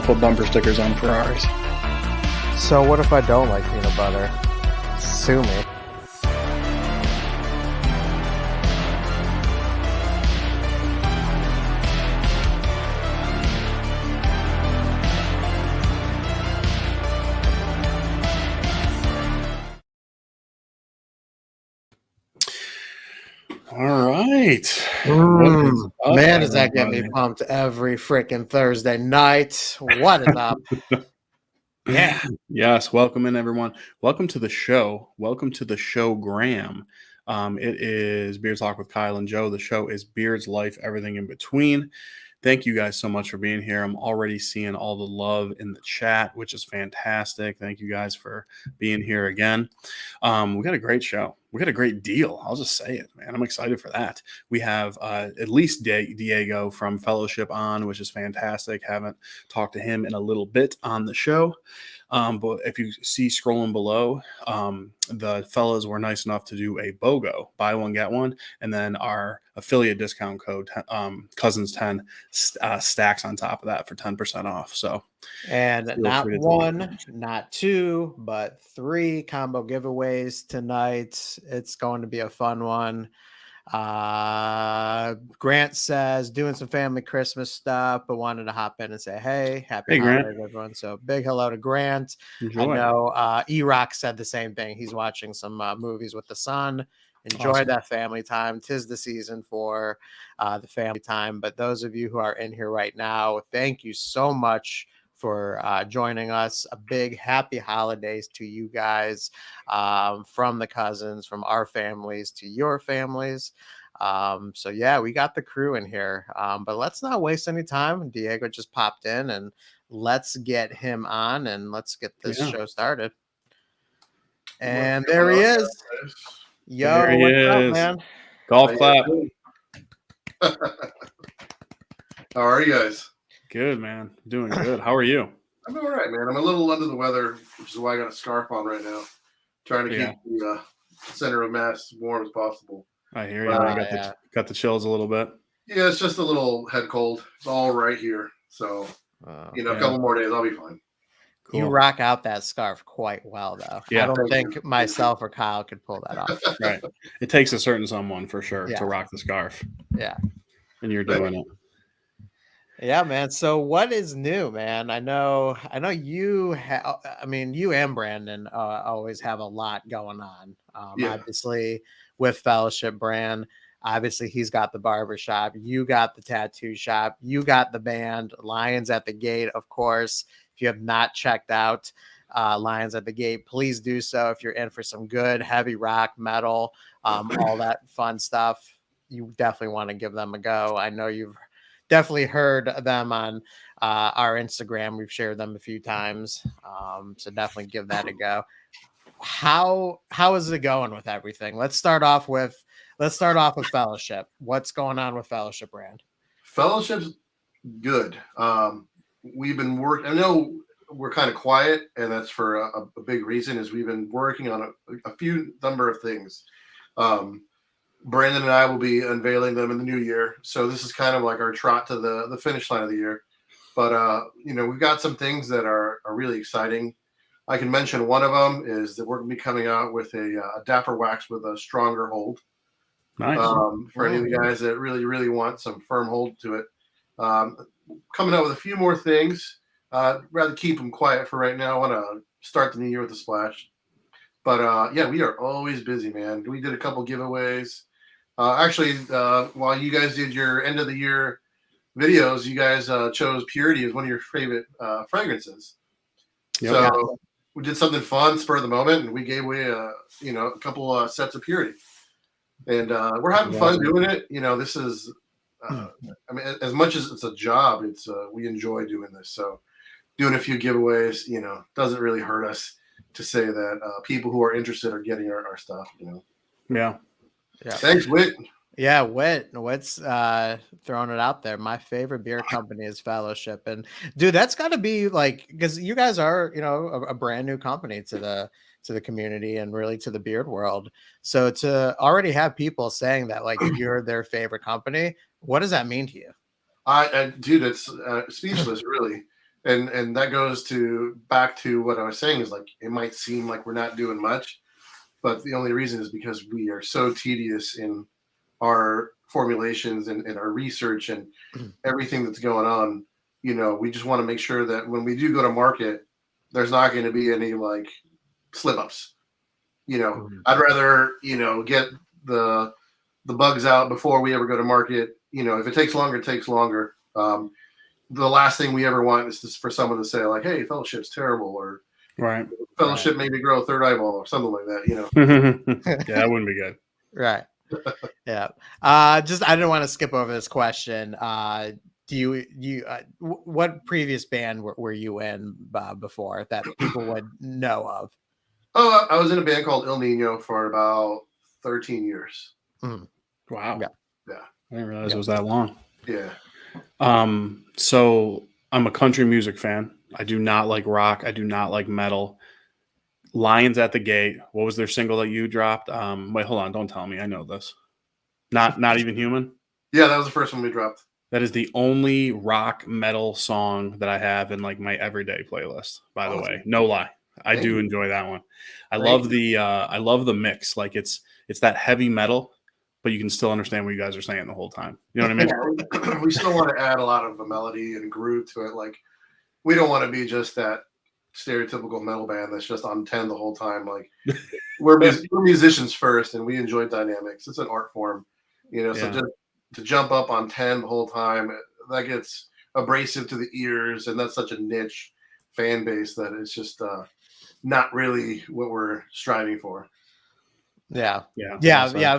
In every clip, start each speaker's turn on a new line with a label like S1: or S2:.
S1: to put bumper stickers on Ferraris.
S2: So what if I don't like peanut butter? Sue me.
S1: All right.
S2: Man, does that get me pumped every freaking Thursday night. What is up? Yeah.
S1: Yes. Welcome in, everyone. Welcome to the show. Welcome to the show, Graham. It is Beards Talk with Kyle and Joe. The show is Beards Life, everything in between. Thank you guys so much for being here. I'm already seeing all the love in the chat, which is fantastic. Thank you guys for being here again. We got a great show. We got a great deal. I'll just say it, man. I'm excited for that. We have at least Diego from Fellowship on, which is fantastic. Haven't talked to him in a little bit on the show. But if you see scrolling below, the fellas were nice enough to do a BOGO, buy one, get one. And then our affiliate discount code, Cousins10, stacks on top of that for 10% off. So,
S2: and not one, not two, but 3 combo giveaways tonight. It's going to be a fun one. Grant says doing some family Christmas stuff, but wanted to hop in and say, hey, happy holidays, everyone. So big hello to Grant.
S1: Enjoy.
S2: I know E-Rock said the same thing. He's watching some movies with the son. Enjoy that family time. 'Tis the season for the family time. But those of you who are in here right now, thank you so much for joining us. A big happy holidays to you guys, from the cousins, from our families to your families. So yeah, we got the crew in here, but let's not waste any time. Diego just popped in, and let's get him on and let's get this show started. And there he is. Yo, what's up, man?
S1: Golf clap.
S3: How are you guys?
S1: Good, man. Doing good. How are you?
S3: I'm all right, man. I'm a little under the weather, which is why I got a scarf on right now. Trying to keep the center of mass warm as possible.
S1: I hear you. Got the chills a little bit.
S3: Yeah, it's just a little head cold. It's all right here. So, a couple more days, I'll be fine.
S2: Cool. You rock out that scarf quite well, though. Yeah, I don't think myself or Kyle could pull that off.
S1: Right. It takes a certain someone for sure to rock the scarf.
S2: Yeah.
S1: And you're doing it.
S2: Yeah, man. So what is new, man? I know you you and Brandon always have a lot going on. Obviously with Fellowship brand, obviously he's got the barbershop, you got the tattoo shop, you got the band Lions at the Gate. Of course, if you have not checked out Lions at the Gate, please do so. If you're in for some good heavy rock, metal, all that fun stuff, you definitely want to give them a go. I know you've definitely heard them on our Instagram. We've shared them a few times. So definitely give that a go. How is it going with everything? Let's start off with Fellowship. What's going on with Fellowship brand?
S3: Fellowship's good. We've been working. I know we're kind of quiet, and that's for a big reason. Is we've been working on a few number of things. Brandon and I will be unveiling them in the new year. So this is kind of like our trot to the finish line of the year. But, we've got some things that are really exciting. I can mention one of them is that we're going to be coming out with a Dapper Wax with a stronger hold.
S1: Nice.
S3: For any of the guys that really, really want some firm hold to it. Coming out with a few more things. Rather keep them quiet for right now. I want to start the new year with a splash. But, we are always busy, man. We did a couple giveaways. While you guys did your end of the year videos, you guys chose Purity as one of your favorite fragrances. Yep. So we did something fun, spur of the moment, and we gave away a couple sets of Purity, and we're having fun doing it. This is, as much as it's a job, it's we enjoy doing this. So doing a few giveaways, doesn't really hurt us to say that people who are interested are getting our stuff.
S1: Yeah.
S2: Yeah.
S3: Thanks, Whit.
S2: Yeah, Whit's throwing it out there. My favorite beer company is Fellowship, and dude, that's got to be like, because you guys are, a brand new company to the community and really to the beard world. So to already have people saying that like you're their favorite company, what does that mean to you?
S3: Dude, it's speechless, really. And that goes back to what I was saying is like it might seem like we're not doing much, but the only reason is because we are so tedious in our formulations and our research and everything that's going on. We just want to make sure that when we do go to market, there's not going to be any like slip ups. I'd rather get the bugs out before we ever go to market. If it takes longer, it takes longer. The last thing we ever want is just for someone to say like, "Hey, Fellowship's terrible," or
S1: right,
S3: Fellowship made me grow a third eyeball or something like that.
S1: Yeah, that wouldn't be good.
S2: Right. Yeah. Just I didn't want to skip over this question. What previous band were you in before that people would know of?
S3: Oh, I was in a band called El Nino for about 13 years.
S1: Wow.
S2: Yeah.
S1: I didn't realize it was that long.
S3: Yeah.
S1: So I'm a country music fan. I do not like rock. I do not like metal. Lions at the Gate. What was their single that you dropped? Wait, hold on. Don't tell me. I know this. Not Even Human.
S3: Yeah, that was the first one we dropped.
S1: That is the only rock metal song that I have in like my everyday playlist. By the way, no lie, I do enjoy that one. I love the mix. Like it's that heavy metal, but you can still understand what you guys are saying the whole time. You know what I mean?
S3: Yeah, we still want to add a lot of the melody and groove to it. Like we don't want to be just that stereotypical metal band that's just on 10 the whole time. Like we're musicians first, and we enjoy dynamics. It's an art form, So just to jump up on 10 the whole time, that gets abrasive to the ears, and that's such a niche fan base that it's just not really what we're striving for.
S2: Yeah.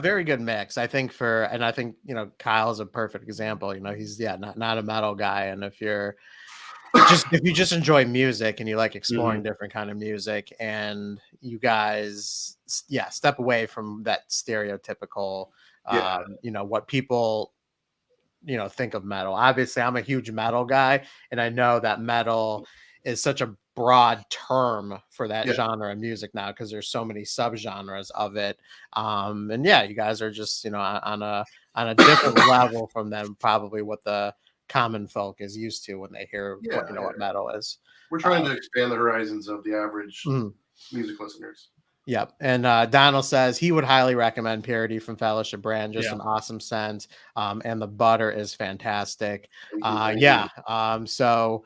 S2: Very good mix. I think Kyle is a perfect example. He's not a metal guy, and if you just enjoy music and you like exploring different kind of music, and you guys step away from that stereotypical what people think of metal. Obviously I'm a huge metal guy, and I know that metal is such a broad term for that genre of music now because there's so many subgenres of it. And you guys are just on a different level from them, probably what the common folk is used to when they hear what metal is.
S3: We're trying to expand the horizons of the average music listeners.
S2: Yep. And Donald says he would highly recommend Purity from Fellowship Brand. Just an awesome scent. And the butter is fantastic. So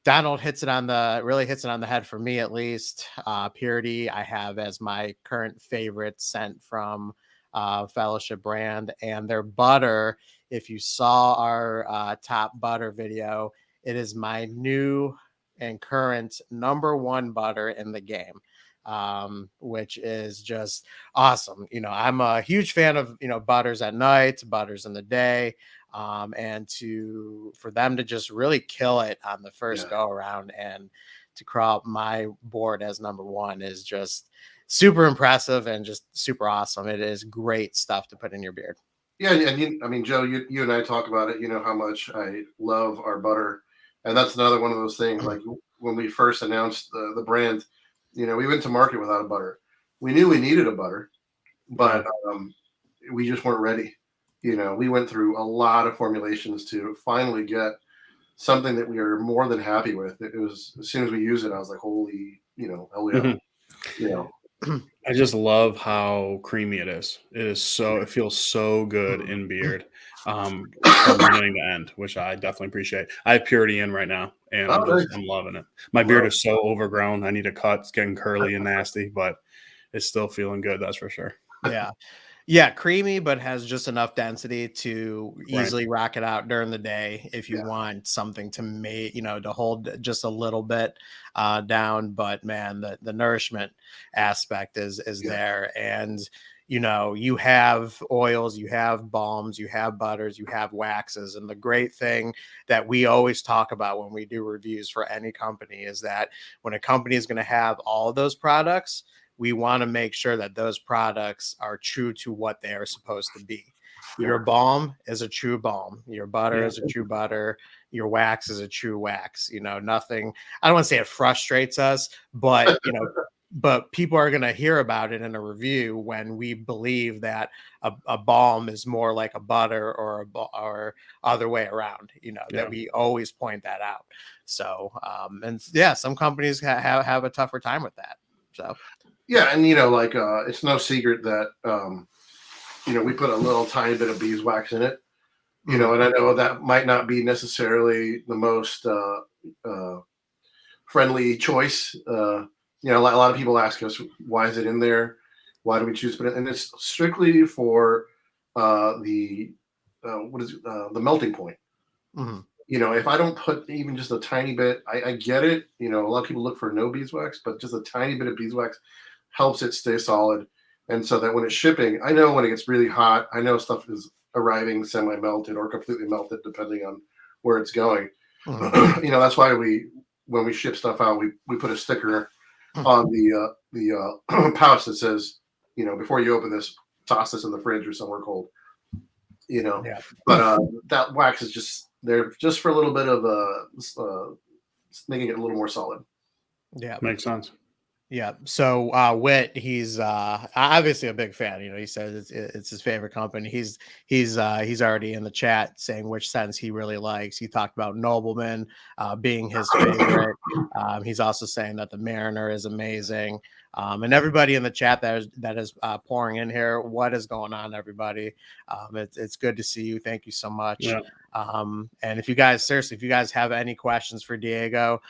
S2: Donald hits it on the head for me, at least. Purity I have as my current favorite scent from Fellowship Brand, and their butter. If you saw our top butter video, it is my new and current number one butter in the game. Which is just awesome. I'm a huge fan of, butters at night, butters in the day. And for them to just really kill it on the first go around and to crawl up my board as number one is just super impressive and just super awesome. It is great stuff to put in your beard.
S3: Yeah. And Joe, you and I talk about it, how much I love our butter. And that's another one of those things. Like when we first announced the brand, we went to market without a butter. We knew we needed a butter, but we just weren't ready. We went through a lot of formulations to finally get something that we are more than happy with. It was, as soon as we used it, I was like, holy, hell yeah.
S1: I just love how creamy it is. It feels so good in beard from beginning to end, which I definitely appreciate. I have Purity in right now, and I'm loving it. My beard is so overgrown. I need a cut. It's getting curly and nasty, but it's still feeling good. That's for sure.
S2: Yeah, creamy, but has just enough density to easily rock it out during the day if you want something to to hold just a little bit down. But man, the nourishment aspect is there. And you have oils, you have balms, you have butters, you have waxes. And the great thing that we always talk about when we do reviews for any company is that when a company is going to have all of those products, we want to make sure that those products are true to what they are supposed to be. Your balm is a true balm. Your butter is a true butter. Your wax is a true wax. Nothing, I don't want to say it frustrates us, but, but people are going to hear about it in a review when we believe that a balm is more like a butter or other way around, that we always point that out. So, and yeah, some companies have a tougher time with that. So,
S3: yeah. And, it's no secret that, we put a little tiny bit of beeswax in it, and I know that might not be necessarily the most friendly choice. A lot of people ask us, why is it in there? Why do we choose to put it? And it's strictly for the melting point.
S2: mm-hmm.
S3: If I don't put even just a tiny bit, I get it. A lot of people look for no beeswax, but just a tiny bit of beeswax helps it stay solid. And so that when it's shipping, I know when it gets really hot, I know stuff is arriving semi-melted or completely melted, depending on where it's going.
S2: Mm-hmm.
S3: That's why when we ship stuff out, we put a sticker on the pouch that says, before you open this, toss this in the fridge or somewhere cold.
S2: Yeah.
S3: But that wax is just there just for a little bit of making it a little more solid.
S2: Yeah,
S1: makes sense.
S2: Yeah. So Whit, he's obviously a big fan. He says it's his favorite company. He's already in the chat saying which sentence he really likes. He talked about Nobleman being his favorite. He's also saying that the Mariner is amazing. And everybody in the chat that is pouring in here, what is going on, everybody? It's good to see you. Thank you so much.
S1: Yeah.
S2: And if you guys have any questions for Diego,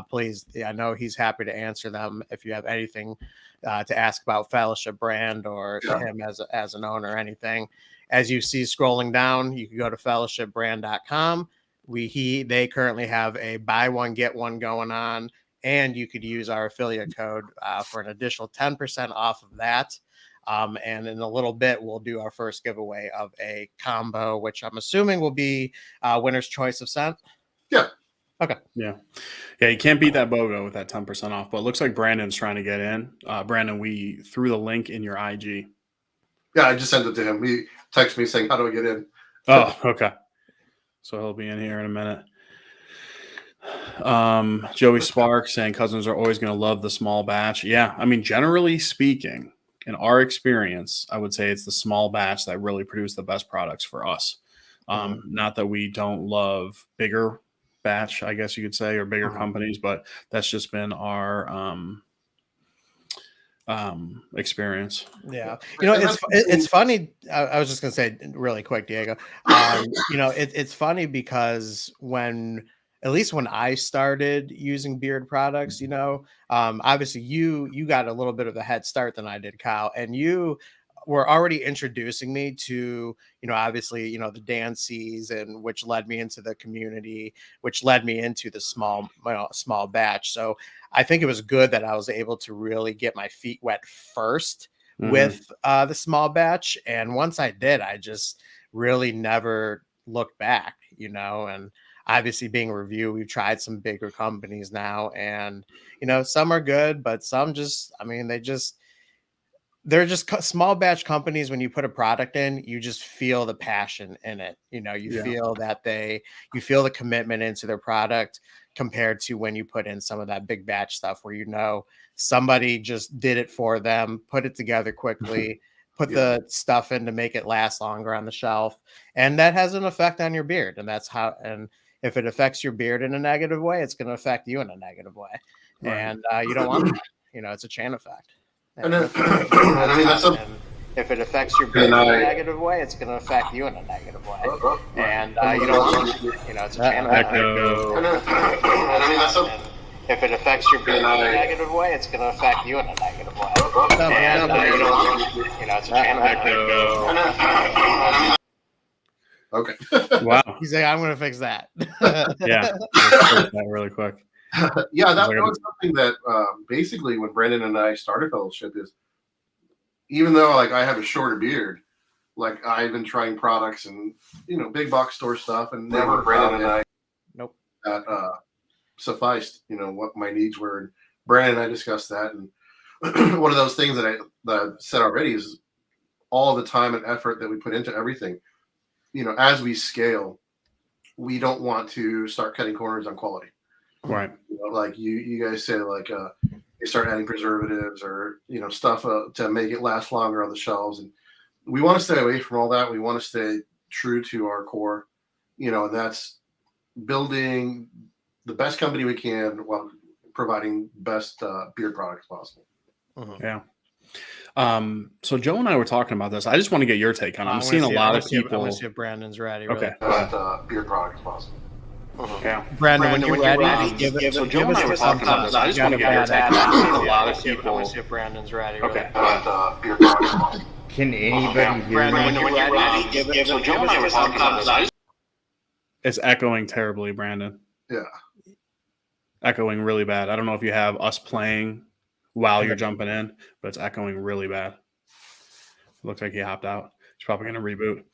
S2: please, I know he's happy to answer them. If you have anything to ask about Fellowship brand or him as an owner or anything, as you see scrolling down, you can go to fellowshipbrand.com. They currently have a buy one, get one going on. And you could use our affiliate code for an additional 10% off of that. And in a little bit, we'll do our first giveaway of a combo, which I'm assuming will be winner's choice of scent.
S3: Yeah.
S2: Okay.
S1: Yeah. You can't beat that BOGO with that 10% off, but it looks like Brandon's trying to get in. Brandon, we threw the link in your IG.
S3: Yeah, I just sent it to him. He texted me saying, how do I get in?
S1: Oh, okay. So he'll be in here in a minute. Joey Spark saying cousins are always going to love the small batch. Yeah, I mean, generally speaking, in our experience, I would say it's the small batch that really produce the best products for us. Not that we don't love bigger batch, I guess you could say, or bigger companies, but that's just been our experience.
S2: Yeah, it's funny. I was just gonna say really quick, Diego. It's funny because at least when I started using beard products, obviously you got a little bit of a head start than I did, Kyle, and you were already introducing me to, obviously, the dances, and which led me into the community, which led me into the small batch. So I think it was good that I was able to really get my feet wet first with the small batch. And once I did, I just really never looked back, and obviously being a review, we've tried some bigger companies now, and, some are good, but some just, they're just small batch companies. When you put a product in, you just feel the passion in it. Feel that you feel the commitment into their product compared to when you put in some of that big batch stuff where, somebody just did it for them, put it together quickly, put the stuff in to make it last longer on the shelf. And that has an effect on your beard. And if it affects your beard in a negative way, it's going to affect you in a negative way. Right. And you don't want that. It's a chain effect.
S3: And that's
S2: if it affects your beard in a negative way, it's going to affect you in a negative way. And you don't want that. It's a chain effect. If it affects your beard in a negative way, it's going to affect you in a negative way. And you don't want it's a chain effect.
S3: Okay.
S1: Wow.
S2: He's like, I'm going to fix that.
S1: Yeah. Let's fix that really quick.
S3: Yeah, that was something that basically when Brandon and I started Fellowship is, even though I have a shorter beard, I've been trying products and big box store stuff, and never Brandon and I that sufficed what my needs were. And Brandon and I discussed that, and one of those things that I said already is all the time and effort that we put into everything. As we scale, we don't want to start cutting corners on quality.
S1: Right.
S3: You guys say, they start adding preservatives or stuff to make it last longer on the shelves. And we want to stay away from all that. We want to stay true to our core, and that's building the best company we can while providing best beer products possible.
S1: Yeah. So Joe and I were talking about this. I just want to get your take on it. I'm seeing a lot of people.
S2: I'm going to see if Brandon's ready.
S1: Okay.
S3: Best beer products possible.
S1: Yeah.
S2: Brandon, when you're ready, give us
S1: so Joe and I were talking about this. I just want to get your take. I'm seeing a lot of people.
S2: I'm going to see if Brandon's ready.
S1: Okay.
S3: Best beer products possible.
S4: Can anybody hear
S2: Brandon,
S4: me?
S2: when you're ready, give us.
S1: So Joe and I were talking about this. It's echoing terribly, Brandon.
S3: Yeah.
S1: Echoing really bad. I don't know if you have us playing while you're jumping in, but it's echoing really bad. It looks like he hopped out. He's probably going to reboot.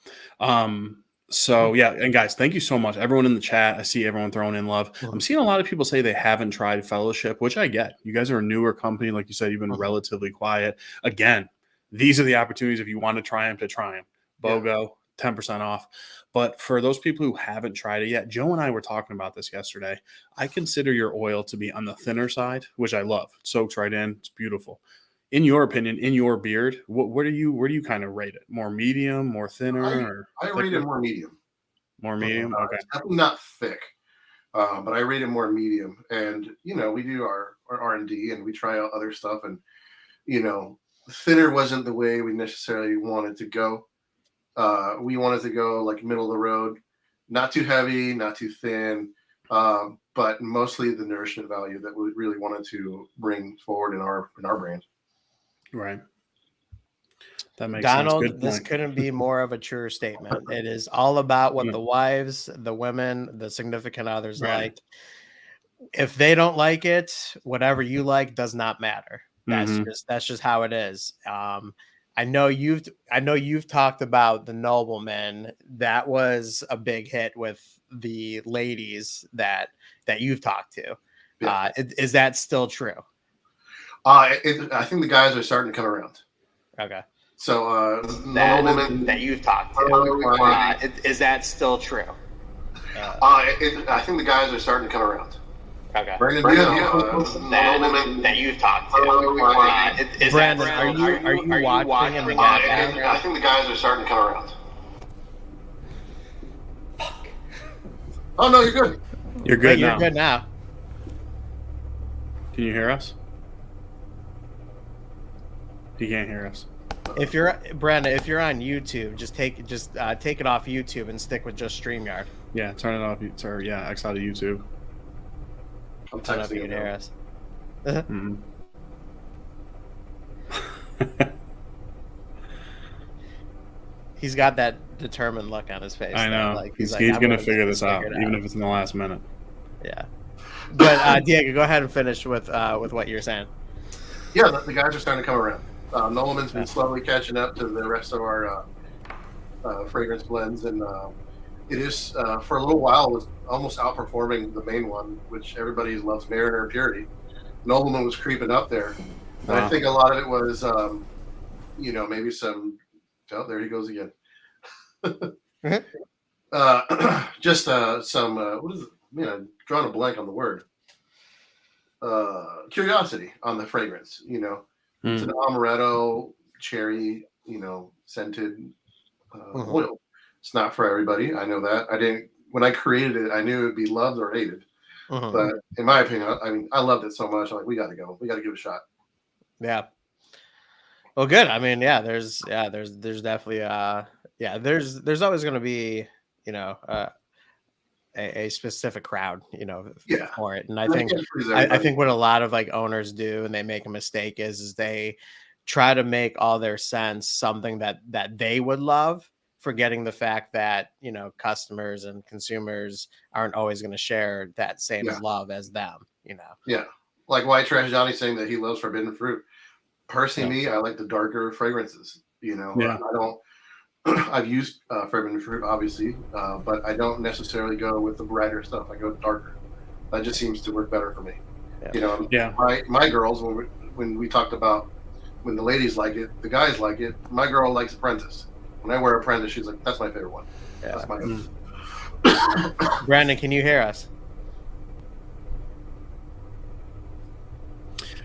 S1: So yeah, and guys, thank you so much. Everyone in the chat, I see everyone throwing in love. I'm seeing a lot of people say they haven't tried Fellowship, which I get. You guys are a newer company. Like you said, you've been relatively quiet. Again, these are the opportunities if you want to try them, to try them. BOGO, 10% off. But for those people who haven't tried it yet, Joe and I were talking about this yesterday. I consider your oil to be on the thinner side, which I love. It soaks right in. It's beautiful. In your opinion, in your beard, where do you kind of rate it? More medium, more thinner?
S3: I rate it more medium.
S1: More medium? Okay.
S3: It's definitely not thick, but I rate it more medium. And, we do our R&D and we try out other stuff. And, thinner wasn't the way we necessarily wanted to go. We wanted to go like middle of the road, not too heavy, not too thin, but mostly the nourishment value that we really wanted to bring forward in our brand.
S1: Right. That makes
S2: Donald,
S1: sense.
S2: this couldn't be more of a true statement. It is all about what the wives, the women, the significant others like. If they don't like it, whatever you like does not matter. That's just how it is. I know you've talked about the Nobleman. That was a big hit with the ladies that you've talked to.
S3: Yeah.
S2: Is that still true?
S3: I think the guys are starting to come around.
S2: Okay.
S3: So
S2: that you've talked to, is that still true?
S3: I think the guys are starting to come around.
S2: Okay.
S3: Brandon,
S2: that you've talked to. Brandon, are you watching in the background?
S3: I think the guys are starting to come around. Oh no, you're good.
S1: You're good now.
S2: You're good now.
S1: Can you hear us? He can't hear us.
S2: If you're Brandon, if you're on YouTube, just take it off YouTube and stick with just StreamYard.
S1: Yeah, turn it off. X out of YouTube.
S3: I'm
S2: I don't know if you
S3: texting
S2: can
S3: you
S2: hear
S3: now.
S2: us. He's got that determined look on his face.
S1: I know.
S2: Like,
S1: he's
S2: like,
S1: going to figure this out, even if it's in the last minute.
S2: Yeah. But Diego, go ahead and finish with what you're saying.
S3: Yeah, the guys are starting to come around. Nolman's been slowly catching up to the rest of our fragrance blends, and it is for a little while was almost outperforming the main one, which everybody loves, Mariner Purity. Nobleman was creeping up there, and I think a lot of it was, maybe some. Oh, there he goes again. Just some. What is it? Man, I'm drawing a blank on the word. Curiosity on the fragrance. It's an amaretto cherry, scented oil. It's not for everybody. I know that. When I created it, I knew it would be loved or hated. But in my opinion, I loved it so much. I'm like, we got to go. We got to give it a shot.
S2: Yeah. Well, good. I mean, there's definitely there's always going to be, a specific crowd, for it. And I think what a lot of like owners do, and they make a mistake is they try to make all their scents something that they would love, forgetting the fact that, customers and consumers aren't always going to share that same love as them,
S3: Yeah. Like White Trash Johnny saying that he loves forbidden fruit. Personally, me, I like the darker fragrances, I've used forbidden fruit, obviously, but I don't necessarily go with the brighter stuff. I go darker. That just seems to work better for me. My girls, when we talked about when the ladies like it, the guys like it. My girl likes Apprentice. When I wear Apprentice, she's like, "That's my favorite one." Yeah. That's my.
S2: Brandon, can you hear us?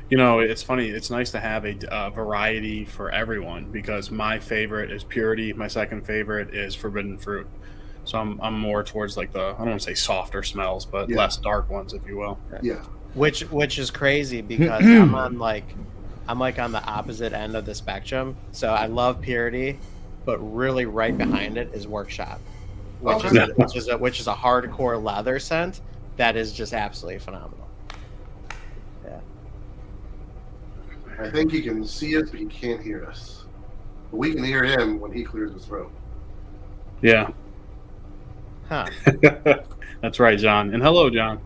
S1: It's funny. It's nice to have a variety for everyone because my favorite is Purity. My second favorite is Forbidden Fruit. So I'm more towards like I don't want to say softer smells, but less dark ones, if you will.
S3: Yeah.
S2: Which is crazy because I'm like on the opposite end of the spectrum. So I love Purity, but really right behind it is Workshop, which is a hardcore leather scent that is just absolutely phenomenal. Yeah.
S3: I think he can see us, but he can't hear us. But we can hear him when he clears his throat.
S1: Yeah.
S2: Huh.
S1: That's right, John. And hello, John.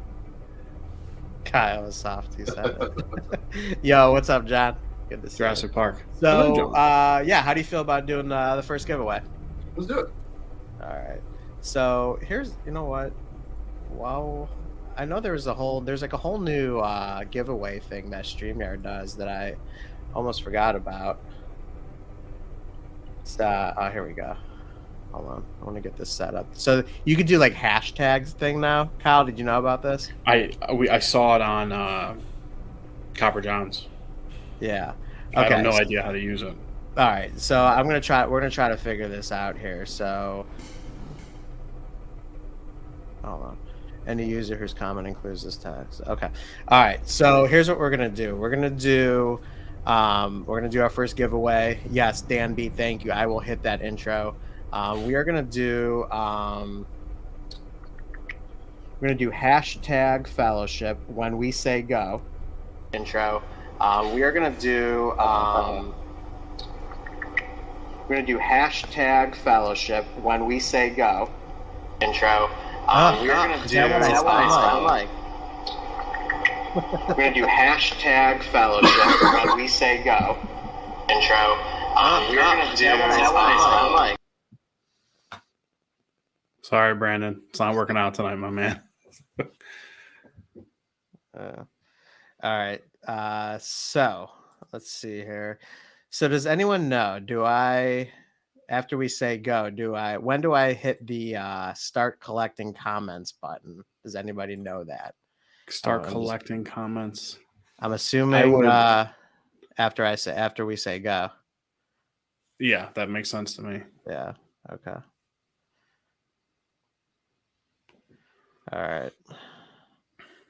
S2: Kyle was soft. He said it. Yo, what's up, John? Good to see
S1: Jurassic
S2: you.
S1: Park.
S2: So,
S1: hello,
S2: how do you feel about doing the first giveaway?
S3: Let's do it.
S2: All right. So here's, you know what? Wow. I know there's like a whole new giveaway thing that StreamYard does that I almost forgot about. It's, here we go. Hold on. I want to get this set up. So you could do like hashtags thing now. Kyle, did you know about this?
S1: I saw it on Copper John's.
S2: Yeah.
S1: Okay. I have no idea how to use it.
S2: All right. So we're gonna try to figure this out here. So hold on. Any user whose comment includes this text. Okay. All right. So here's what we're gonna do. We're gonna do our first giveaway. Yes, Dan B, thank you. I will hit that intro. We are gonna do hashtag fellowship when we say go. Intro. We are gonna do hashtag fellowship when we say go. Intro. We're gonna do. We're gonna do hashtag fellowship when we say go. Intro. We're gonna do.
S1: Sorry, Brandon. It's not working out tonight, my man.
S2: All right. So let's see here. So does anyone know? After we say go, when do I hit the start collecting comments button? Does anybody know that?
S1: Start collecting comments.
S2: I'm assuming after we say go.
S1: Yeah, that makes sense to me.
S2: Yeah. Okay. All right.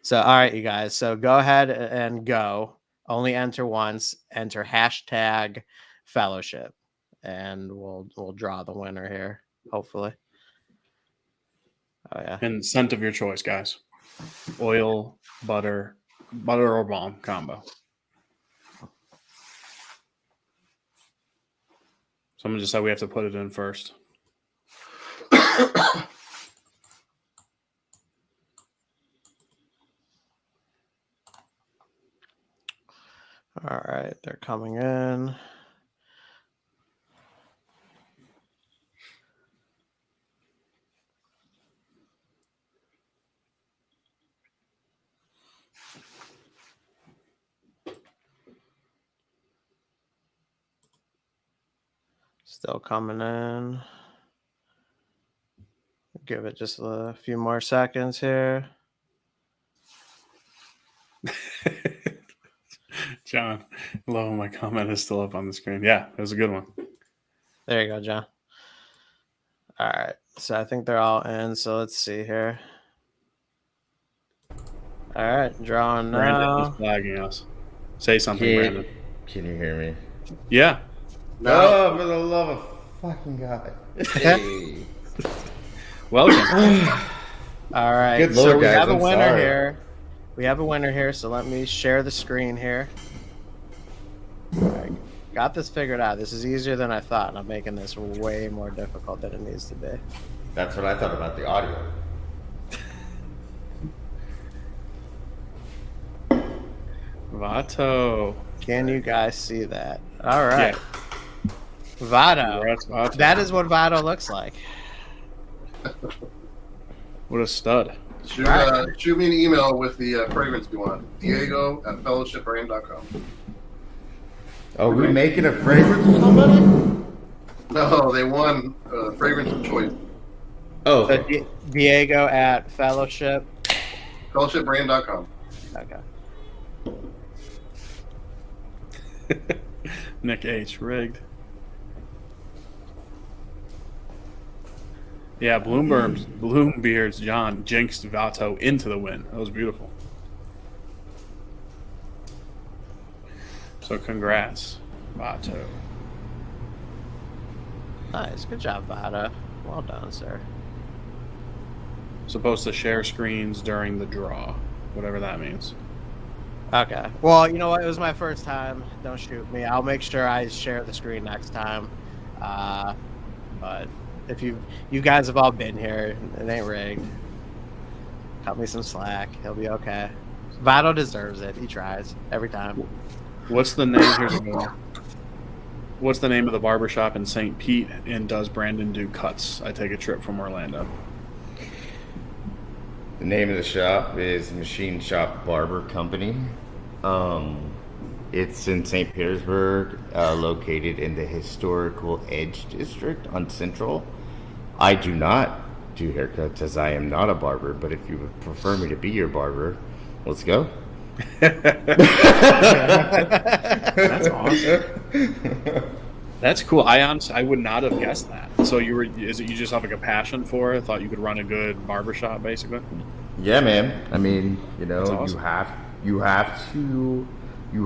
S2: So, all right, you guys. So go ahead and go. Only enter once. Enter hashtag fellowship, and we'll draw the winner here. Hopefully. Oh yeah.
S1: And scent of your choice, guys. Oil, butter or balm combo. Someone just said we have to put it in first.
S2: All right, they're coming in. Still coming in. Give it just a few more seconds here.
S1: John, hello, my comment is still up on the screen. Yeah, it was a good one.
S2: There you go, John. All right, so I think they're all in. So let's see here. All right, drawing now.
S1: Brandon is flagging us. Say something, Brandon.
S4: Can you hear me?
S1: Yeah.
S3: No.
S4: Oh, for the love of fucking God. Hey.
S1: Welcome.
S2: All right,
S4: Good
S2: so
S4: Lord,
S2: we
S4: guys,
S2: have a
S4: I'm
S2: winner
S4: sorry.
S2: here. We have a winner here, so let me share the screen here. All right, got this figured out. This is easier than I thought, and I'm making this way more difficult than it needs to be.
S4: That's what I thought about the audio.
S1: Vato.
S2: Can you guys see that? All right.
S1: Yeah.
S2: Vado.
S1: Congrats, Vato.
S2: That is what Vado looks like.
S1: What a stud.
S3: Shoot me an email with the fragrance you want. Diego@fellowshipbrand.com.
S4: Oh, we making a fragrance for somebody?
S3: No, they won fragrance of choice.
S4: Oh,
S2: So Diego at Fellowship.
S3: Fellowshipbrand.com.
S2: Okay.
S1: Nick H. rigged. Yeah, Bloombeard's John jinxed Vato into the win. That was beautiful. So congrats, Vato.
S2: Nice. Good job, Vada. Well done, sir.
S1: Supposed to share screens during the draw, whatever that means.
S2: Okay. Well, you know what? It was my first time. Don't shoot me. I'll make sure I share the screen next time. But if you guys have all been here, it ain't rigged. Cut me some slack. He'll be okay. Vado deserves it. He tries every time.
S1: What's the name? Here's a more. What's the name of the barbershop in St. Pete? And does Brandon do cuts? I take a trip from Orlando.
S4: The name of the shop is Machine Shop Barber Company. It's in St. Petersburg, located in the historical Edge District on Central. I do not do haircuts as I am not a barber, but if you would prefer me to be your barber, let's go.
S1: That's awesome. That's cool. I would not have guessed that. So is it you just have like a passion for it? Thought you could run a good barbershop basically?
S4: Yeah, man. I mean,
S1: That's awesome.
S4: you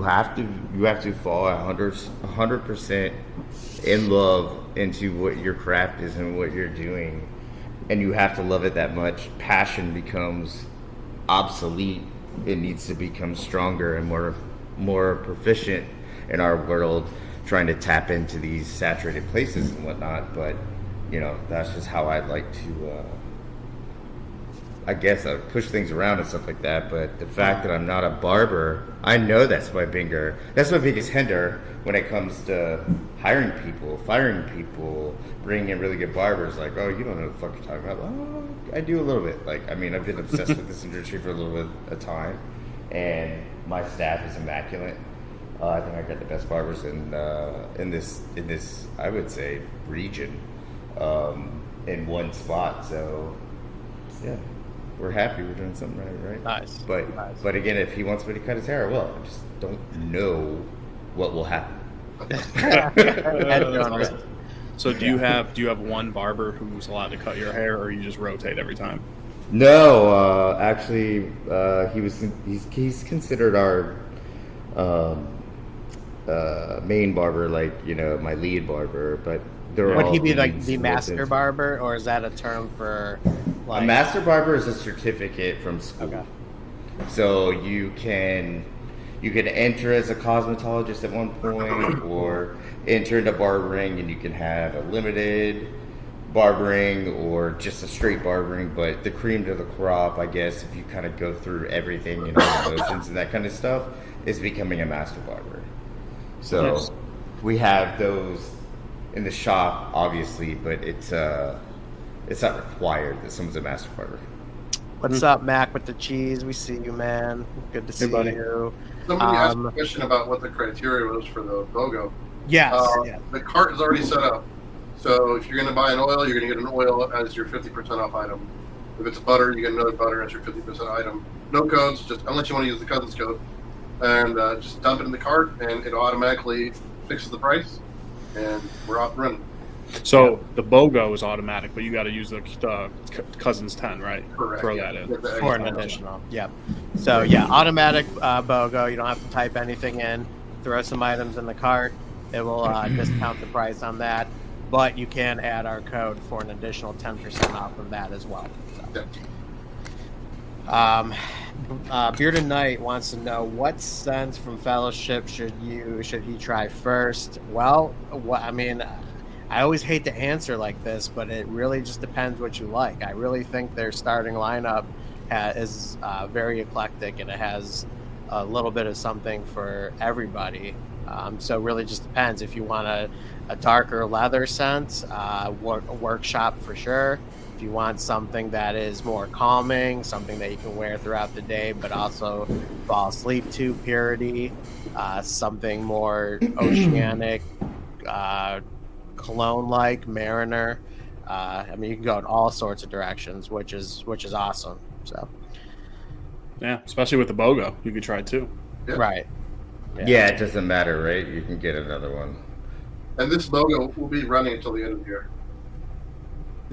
S4: have to fall 100% in love into what your craft is and what you're doing, and you have to love it that much. Passion becomes obsolete. It needs to become stronger and more proficient in our world, trying to tap into these saturated places and whatnot. But that's just how I'd like to I guess I would push things around and stuff like that. But the fact that I'm not a barber, I know that's my biggest hinder when it comes to hiring people, firing people, bringing in really good barbers. Like, oh, you don't know what the fuck you're talking about. Oh, I do a little bit. Like, I mean, I've been obsessed with this industry for a little bit of time, and my staff is immaculate. I think I got the best barbers in this I would say region, in one spot. So yeah, we're happy we're doing something right?
S2: Nice.
S4: But again, if he wants me to cut his hair, well, I just don't know what will happen.
S1: So do you have one barber who's allowed to cut your hair, or you just rotate every time?
S4: No, actually, he's considered our main barber, like my lead barber, but
S2: would he be like the master barber, or is that a term for like
S4: a master barber? Is a certificate from school.
S2: Okay.
S4: So you can enter as a cosmetologist at one point, or enter into barbering, and you can have a limited barbering or just a straight barbering. But the cream to the crop, I guess, if you kind of go through everything, all the motions and that kind of stuff, is becoming a master barber. So
S1: Yes.
S4: we have those in the shop, obviously, but it's not required that someone's a master barber.
S2: What's up, Mac with the cheese? We see you, man. Good to see
S1: buddy.
S2: you.
S3: Somebody asked a question about what the criteria was for the BOGO.
S2: Yes.
S3: The cart is already set up. So if you're going to buy an oil, you're going to get an oil as your 50% off item. If it's butter, you get another butter as your 50% item. No codes, just unless you want to use the cousins code. And just dump it in the cart, and it automatically fixes the price, and we're off and running.
S1: So the BOGO is automatic, but you got to use the Cousins 10, right?
S3: Correct.
S1: Throw
S3: yeah.
S1: that in.
S3: Get the
S2: For an
S3: extra.
S2: additional. Yep. So yeah, automatic BOGO. You don't have to type anything in. Throw some items in the cart. It will discount the price on that. But you can add our code for an additional 10% off of that as well. So.
S3: Yeah.
S2: Bearded Knight wants to know what scents from Fellowship should he try first? Well, I always hate to answer like this, but it really just depends what you like. I really think their starting lineup is very eclectic, and it has a little bit of something for everybody. So it really just depends. If you want a darker leather scent, workshop for sure. If you want something that is more calming, something that you can wear throughout the day but also fall asleep to, purity, something more oceanic, cologne-like, mariner. You can go in all sorts of directions, which is awesome. So
S1: Yeah, especially with the BOGO, you could try too.
S3: Yeah.
S2: right.
S4: Yeah, it doesn't matter, right? You can get another one.
S3: And this logo will be running until the end of the year.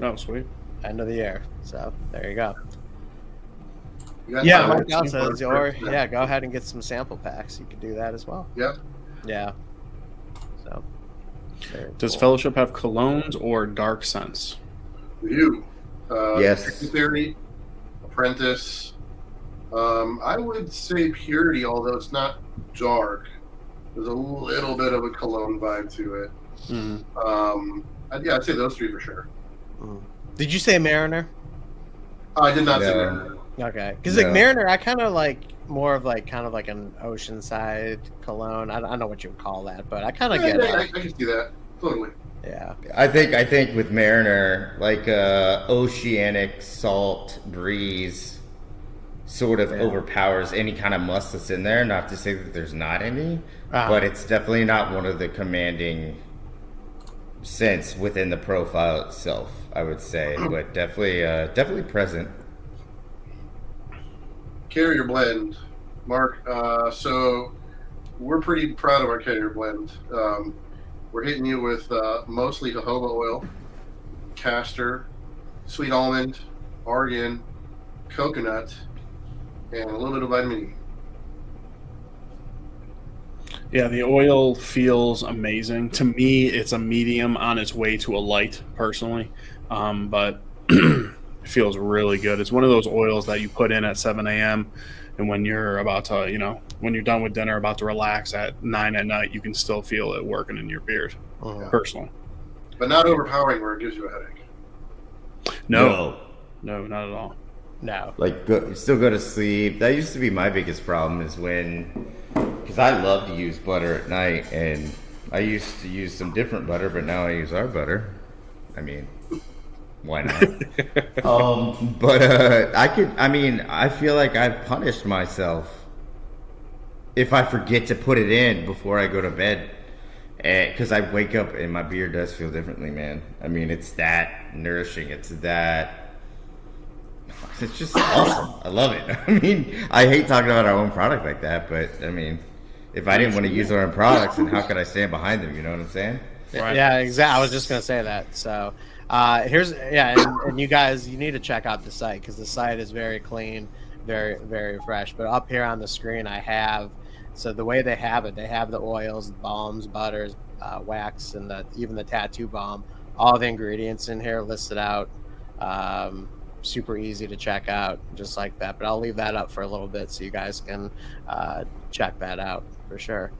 S1: Oh, sweet.
S2: End of the year. So there you go.
S3: Yeah,
S2: Mark out says, or go ahead and get some sample packs. You could do that as well.
S3: Yep.
S2: Yeah. So.
S1: Does Fellowship have colognes or dark scents?
S3: We do.
S4: Yes.
S3: Secondary, Apprentice. I would say Purity, although it's not dark. There's a little bit of a cologne vibe to it.
S1: Mm-hmm.
S3: I'd say those 3 for sure.
S2: Did you say Mariner?
S3: I did not say Mariner.
S2: Okay, because like Mariner, I kind of like more of like kind of like an oceanside cologne. I don't know what you would call that, but I kind of get it.
S3: I can see that totally.
S2: Yeah,
S4: I think with Mariner, like oceanic salt breeze sort of overpowers any kind of must that's in there. Not to say that there's not any, but it's definitely not one of the commanding scents within the profile itself, I would say, but definitely present.
S3: Carrier blend, Mark. So we're pretty proud of our carrier blend. We're hitting you with mostly jojoba oil, castor, sweet almond, argan, coconut, and a little bit of vitamin E.
S1: Yeah, the oil feels amazing. To me, it's a medium on its way to a light, personally, but it feels really good. It's one of those oils that you put in at 7 a.m. and when you're about to, when you're done with dinner, about to relax at 9 at night, you can still feel it working in your beard, personally.
S3: But not overpowering where it gives you a headache.
S1: No, not at all.
S2: No.
S4: Like, still go to sleep. That used to be my biggest problem is because I love to use butter at night, and I used to use some different butter, but now I use our butter. I mean, why not? I feel like I've punished myself if I forget to put it in before I go to bed, because I wake up and my beard does feel differently, man. I mean, it's that nourishing. It's just awesome. I love it. I mean, I hate talking about our own product like that, but I mean, if I didn't want to use our own products, then how could I stand behind them? You know what I'm saying?
S2: Right. Yeah, exactly. I was just gonna say that. So and you guys, you need to check out the site because the site is very clean, very, very fresh. But up here on the screen, I have the way they have it. They have the oils, balms, butters, wax, and even the tattoo balm. All the ingredients in here listed out. Super easy to check out, just like that. But I'll leave that up for a little bit so you guys can check that out for sure.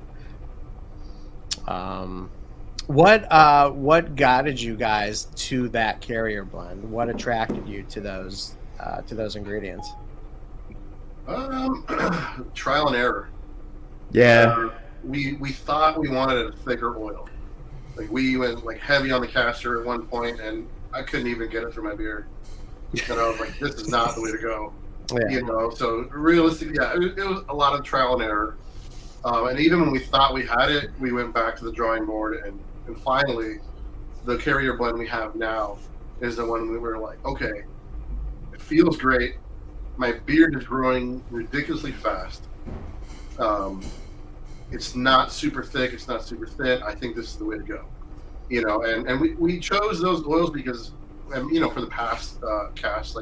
S2: What guided you guys to that carrier blend? What attracted you to those ingredients?
S3: Trial and error.
S4: Yeah.
S3: We thought we wanted a thicker oil. Like we went heavy on the castor at one point, and I couldn't even get it through my beard. And I was like, this is not the way to go. Yeah. So realistically, it was a lot of trial and error. And even when we thought we had it, we went back to the drawing board, and finally, the carrier blend we have now is the one we were like, okay, it feels great. My beard is growing ridiculously fast. It's not super thick. It's not super thin. I think this is the way to go. And we chose those oils because, for the past cast,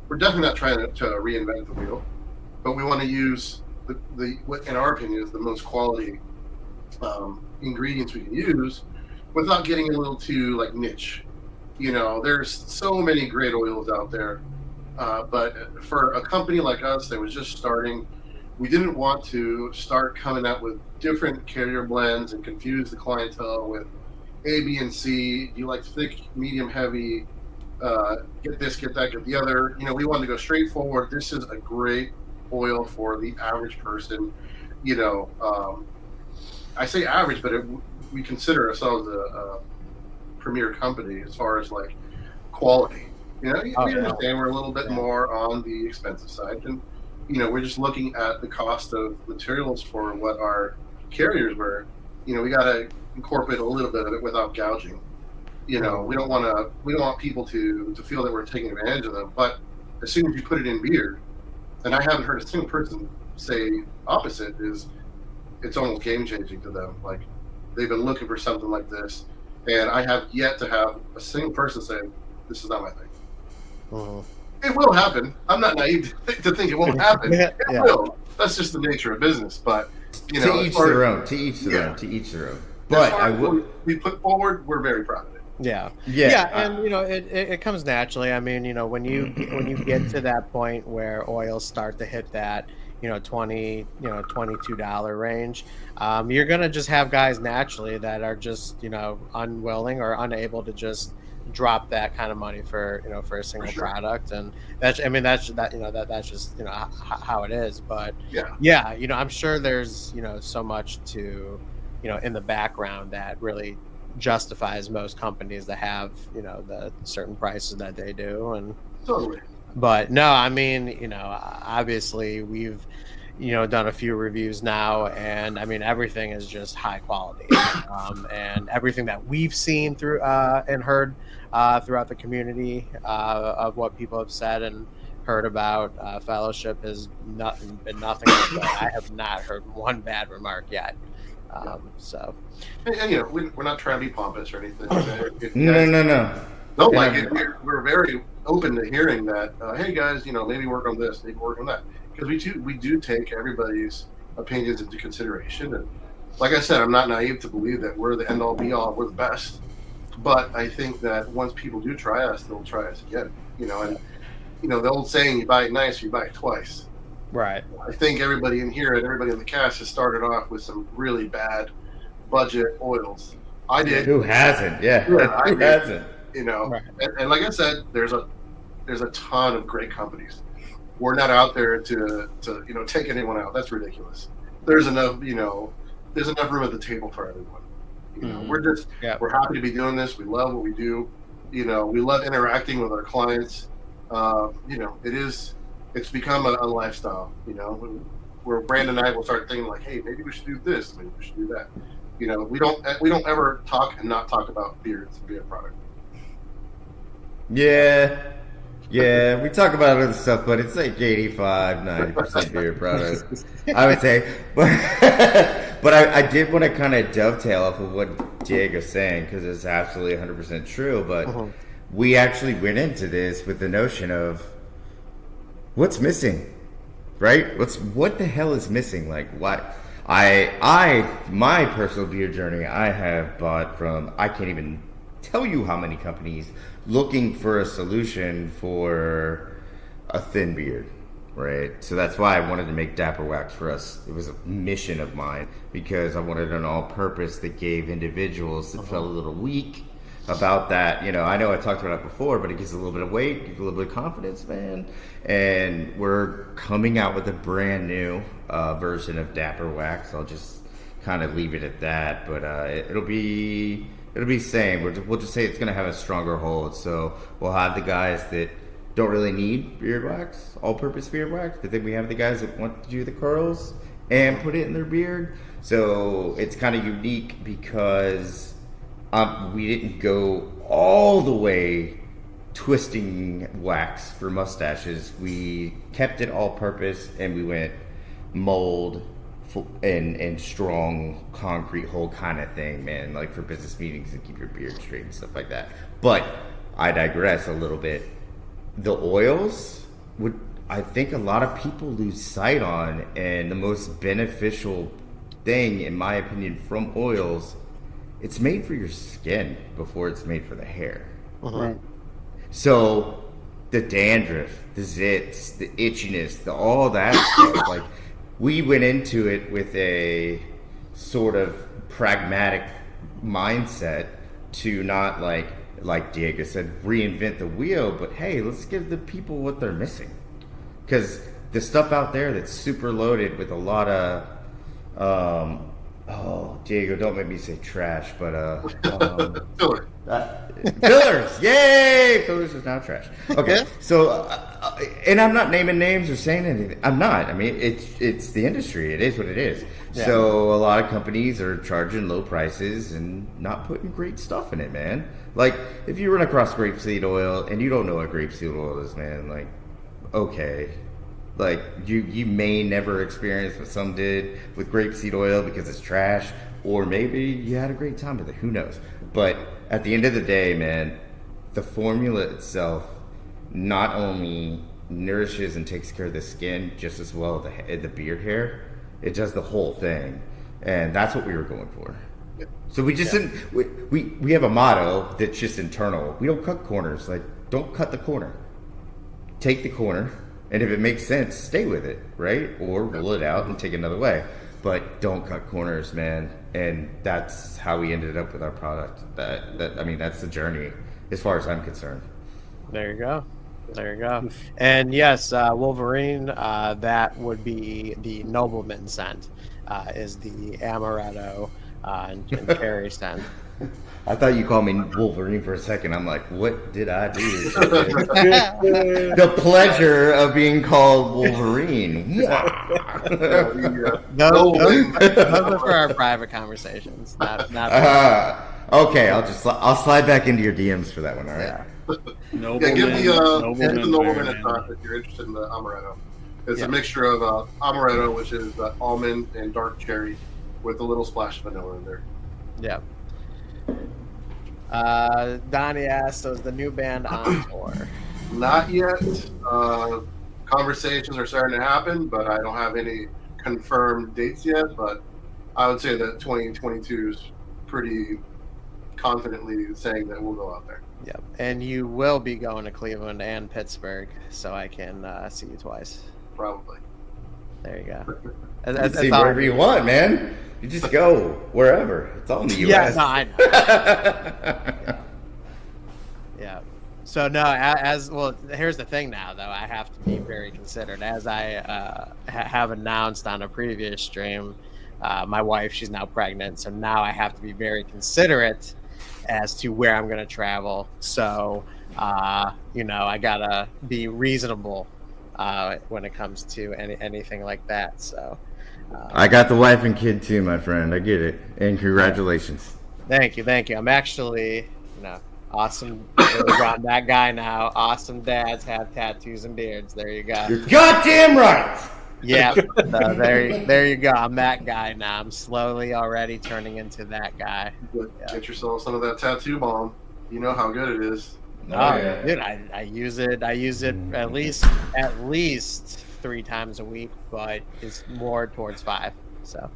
S3: we're definitely not trying to reinvent the wheel, but we want to use what in our opinion is the most quality ingredients we can use without getting a little too niche. There's so many great oils out there, but for a company like us that was just starting, we didn't want to start coming out with different carrier blends and confuse the clientele with A, B, and C. Do you like thick, medium, heavy? Get this, get that, get the other. We wanted to go straight forward. This is a great oil for the average person. I say average, but we consider ourselves a premier company as far as quality. We understand we're a little bit more on the expensive side, and we're just looking at the cost of materials for what our carriers were. We got to incorporate a little bit of it without gouging. We don't want people to feel that we're taking advantage of them. But as soon as you put it in beard, and I haven't heard a single person say opposite, is it's almost game changing to them. Like they've been looking for something like this, and I have yet to have a single person say, "This is not my thing." It will happen. I'm not naive to think it won't happen. It will. That's just the nature of business. But you know,
S4: to each their own. To each their own. To each their own. But I will.
S3: We put forward. We're very proud of it.
S2: Yeah, and you know, it comes naturally. I mean, you know, when you get to that point where oils start to hit that, you know, $22 range, you're gonna just have guys naturally that are just, you know, unwilling or unable to just drop that kind of money for, you know, for a single product. And that's just, you know, how it is. But yeah, you know, I'm sure there's, you know, so much to, you know, in the background that really justifies most companies that have, you know, the certain prices that they do. And
S3: totally.
S2: But no, I mean, you know, obviously we've, you know, done a few reviews now, and I mean, everything is just high quality. And everything that we've seen through and heard throughout the community of what people have said and heard about Fellowship has been nothing. I have not heard one bad remark yet. So,
S3: and you know, we're not trying to be pompous or anything.
S4: No.
S3: Don't like it. We're very open to hearing that. Hey guys, you know, maybe work on this, maybe work on that, because we do take everybody's opinions into consideration. And like I said, I'm not naive to believe that we're the end all be all, we're the best. But I think that once people do try us, they'll try us again. You know, and you know the old saying, "You buy it nice, you buy it twice."
S2: Right.
S3: I think everybody in here and everybody in the cast has started off with some really bad budget oils. I did.
S4: Who hasn't? Yeah. Who hasn't?
S3: You know, right. And like I said, there's a ton of great companies. We're not out there to you know take anyone out. That's ridiculous. There's enough room at the table for everyone. You know, we're happy to be doing this. We love what we do. You know, we love interacting with our clients. You know, it's become a lifestyle. You know, where Brandon and I will start thinking like, hey, maybe we should do this, maybe we should do that. You know, we don't ever talk and not talk about beards and beard product.
S4: Yeah, we talk about other stuff, but it's like 85-90% beard product, I would say. But I did want to kind of dovetail off of what Diego's saying, because it's absolutely 100% true. But we actually went into this with the notion of what's missing, right? What the hell is missing? Like what? My personal beard journey, I have bought from, I can't even tell you how many companies looking for a solution for a thin beard, right? So that's why I wanted to make Dapper Wax for us. It was a mission of mine, because I wanted an all-purpose that gave individuals that felt a little weak about that. You know, I know I talked about it before, but it gives a little bit of weight, gives a little bit of confidence, man. And we're coming out with a brand new version of Dapper Wax. I'll just kind of leave it at that, but it'll be same. We'll just say it's going to have a stronger hold. So we'll have the guys that don't really need beard wax, all-purpose beard wax, but then we have the guys that want to do the curls and put it in their beard. So it's kind of unique because we didn't go all the way twisting wax for mustaches. We kept it all-purpose, and we went mold and strong concrete hole kind of thing, man, like for business meetings and keep your beard straight and stuff like that. But I digress a little bit. The oils I think a lot of people lose sight on, and the most beneficial thing, in my opinion, from oils, it's made for your skin before it's made for the hair.
S2: Right.
S4: So the dandruff, the zits, the itchiness, all that stuff, like, we went into it with a sort of pragmatic mindset to not like Diego said, reinvent the wheel, but hey, let's give the people what they're missing. Because the stuff out there that's super loaded with a lot of, Diego, don't make me say trash, but
S3: Filler.
S4: Fillers, yay! Fillers is now trash. Okay, so and I'm not naming names or saying anything. I'm not. I mean, it's the industry. It is what it is. Yeah. So a lot of companies are charging low prices and not putting great stuff in it, man. Like, if you run across grapeseed oil and you don't know what grapeseed oil is, man, like, okay, Like you may never experience what some did with grapeseed oil because it's trash, or maybe you had a great time with it. Who knows? But at the end of the day, man, the formula itself not only nourishes and takes care of the skin just as well as the beard hair, it does the whole thing, and that's what we were going for. So we just didn't. We have a motto that's just internal. We don't cut corners. Like, don't cut the corner. Take the corner, and if it makes sense, stay with it, right? Or roll it out and take another way. But don't cut corners, man. And that's how we ended up with our product. I mean, that's the journey, as far as I'm concerned.
S2: There you go. There you go. And yes, Wolverine, that would be the nobleman scent, is the amaretto and cherry scent.
S4: I thought you called me Wolverine for a second. I'm like, what did I do? The pleasure of being called Wolverine.
S2: Those are for our private conversations.
S4: Okay, I'll slide back into your DMs for that one. All right.
S3: Yeah, give the nobleman a shot if you're interested in the amaretto. It's a mixture of amaretto, which is almond and dark cherry, with a little splash of vanilla in there.
S2: Yeah. Donnie asked, so is the new band on tour?
S3: Not yet. Conversations are starting to happen, but I don't have any confirmed dates yet. But I would say that 2022 is pretty confidently saying that we'll go out there.
S2: Yep. And you will be going to Cleveland and Pittsburgh, so I can see you twice.
S3: Probably.
S2: There you go.
S4: That's see wherever you want, man. You just go wherever. It's all in the U.S.
S2: Yeah, no, I know. Yeah. So no, as well. Here's the thing. Now, though, I have to be very considerate, as I have announced on a previous stream. My wife, she's now pregnant, so now I have to be very considerate as to where I'm going to travel. So, I gotta be reasonable when it comes to anything like that. So.
S4: I got the wife and kid too, my friend. I get it. And congratulations.
S2: Thank you. I'm actually, awesome. I'm that guy now. Awesome dads have tattoos and beards. There you go.
S4: You're goddamn right.
S2: Yeah. So there you go. I'm that guy now. I'm slowly already turning into that guy.
S3: Get yourself some of that tattoo balm. You know how good it is.
S2: Oh, yeah. Dude, I use it. I use it at least 3 times a week, but it's more towards 5. So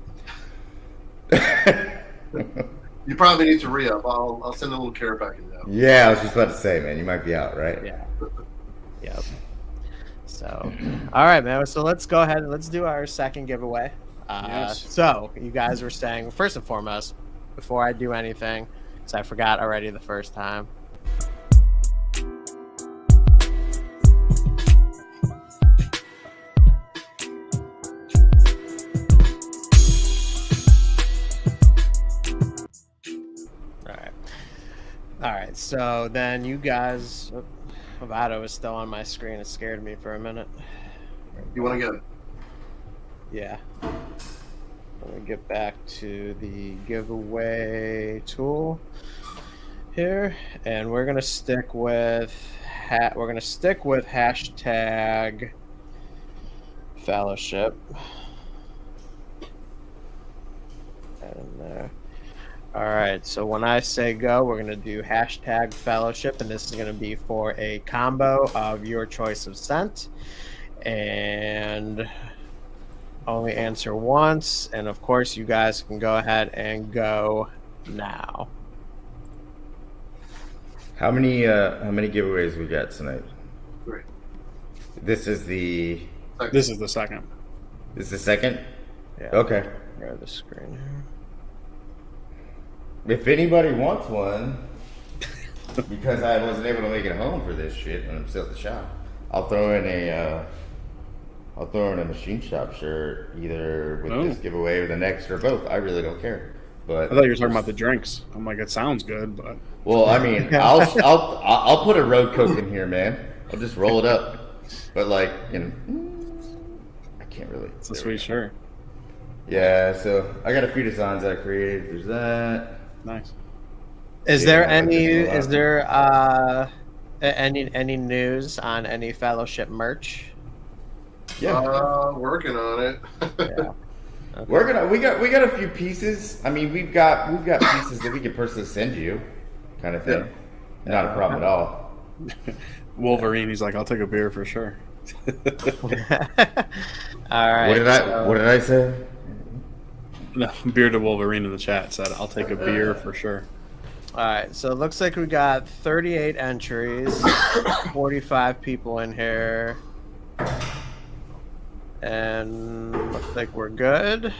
S3: you probably need to re-up. I'll send a little care package out.
S4: Yeah, I was just about to say, man, you might be out, right?
S2: Yeah. Yep. So, all right, man. So let's go ahead and let's do our second giveaway.
S1: Yes.
S2: So you guys were saying, first and foremost, before I do anything, because I forgot already the first time. All right, so then you guys, Avado is still on my screen. It scared me for a minute.
S3: You want to get it?
S2: Yeah. Let me get back to the giveaway tool here, and we're gonna stick with hashtag fellowship. And there. All right, so when I say go, we're going to do hashtag fellowship, and this is going to be for a combo of your choice of scent, and only answer once, and of course you guys can go ahead and go now.
S4: How many giveaways we got tonight?
S3: 3.
S4: This is the
S1: second.
S4: This is the second?
S2: Yeah.
S4: Okay.
S2: Grab the screen here.
S4: If anybody wants one, because I wasn't able to make it home for this shit when I'm still at the shop, I'll throw in a machine shop shirt, either with this giveaway or the next or both. I really don't care. But
S1: I thought you were talking about the drinks. I'm like, it sounds good, but
S4: well, I mean, I'll put a road coke in here, man. I'll just roll it up. But like, I can't really.
S1: It's a sweet shirt.
S4: Yeah, so I got a few designs that I created. There's that.
S1: Nice.
S2: Is there any news on any fellowship merch?
S4: Yeah.
S3: Working on it.
S2: Yeah.
S4: Okay. We got a few pieces. I mean, we've got pieces that we can personally send you, kind of thing.
S3: Yeah.
S4: Not a problem at all.
S1: Wolverine, he's like, I'll take a beer for sure.
S2: All right.
S4: What did I say?
S1: No, Bearded Wolverine in the chat said, I'll take a beer for sure.
S2: All right, so it looks like we got 38 entries, 45 people in here, and looks like we're good.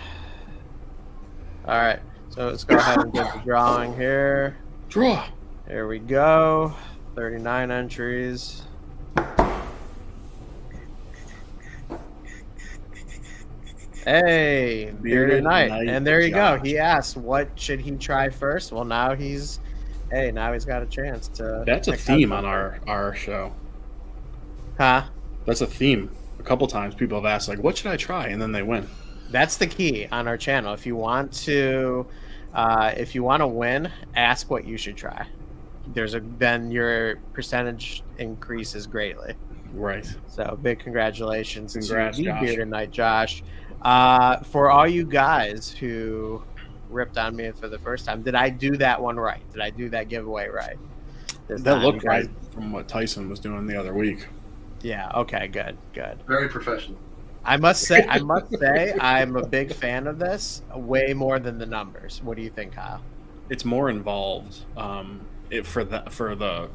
S2: All right, so let's go ahead and get the drawing here.
S1: Draw.
S2: Here we go. 39 entries. Hey, Bearded Knight. And there you go. He asked, what should he try first? Well, now he's got a chance to.
S1: That's a theme on our show.
S2: Huh?
S1: That's a theme. A couple times people have asked, like, what should I try? And then they win.
S2: That's the key on our channel. If you want to win, ask what you should try. Then your percentage increases greatly.
S1: Right.
S2: So big congratulations to
S1: Congrats,
S2: the
S1: Josh.
S2: Bearded Knight, Josh. For all you guys who ripped on me for the first time, did I do that one right? Did I do that giveaway right?
S1: That looked right from what Tyson was doing the other week.
S2: Yeah. Okay. Good.
S3: Very professional.
S2: I must say, I'm a big fan of this. Way more than the numbers. What do you think, Kyle?
S1: It's more involved for the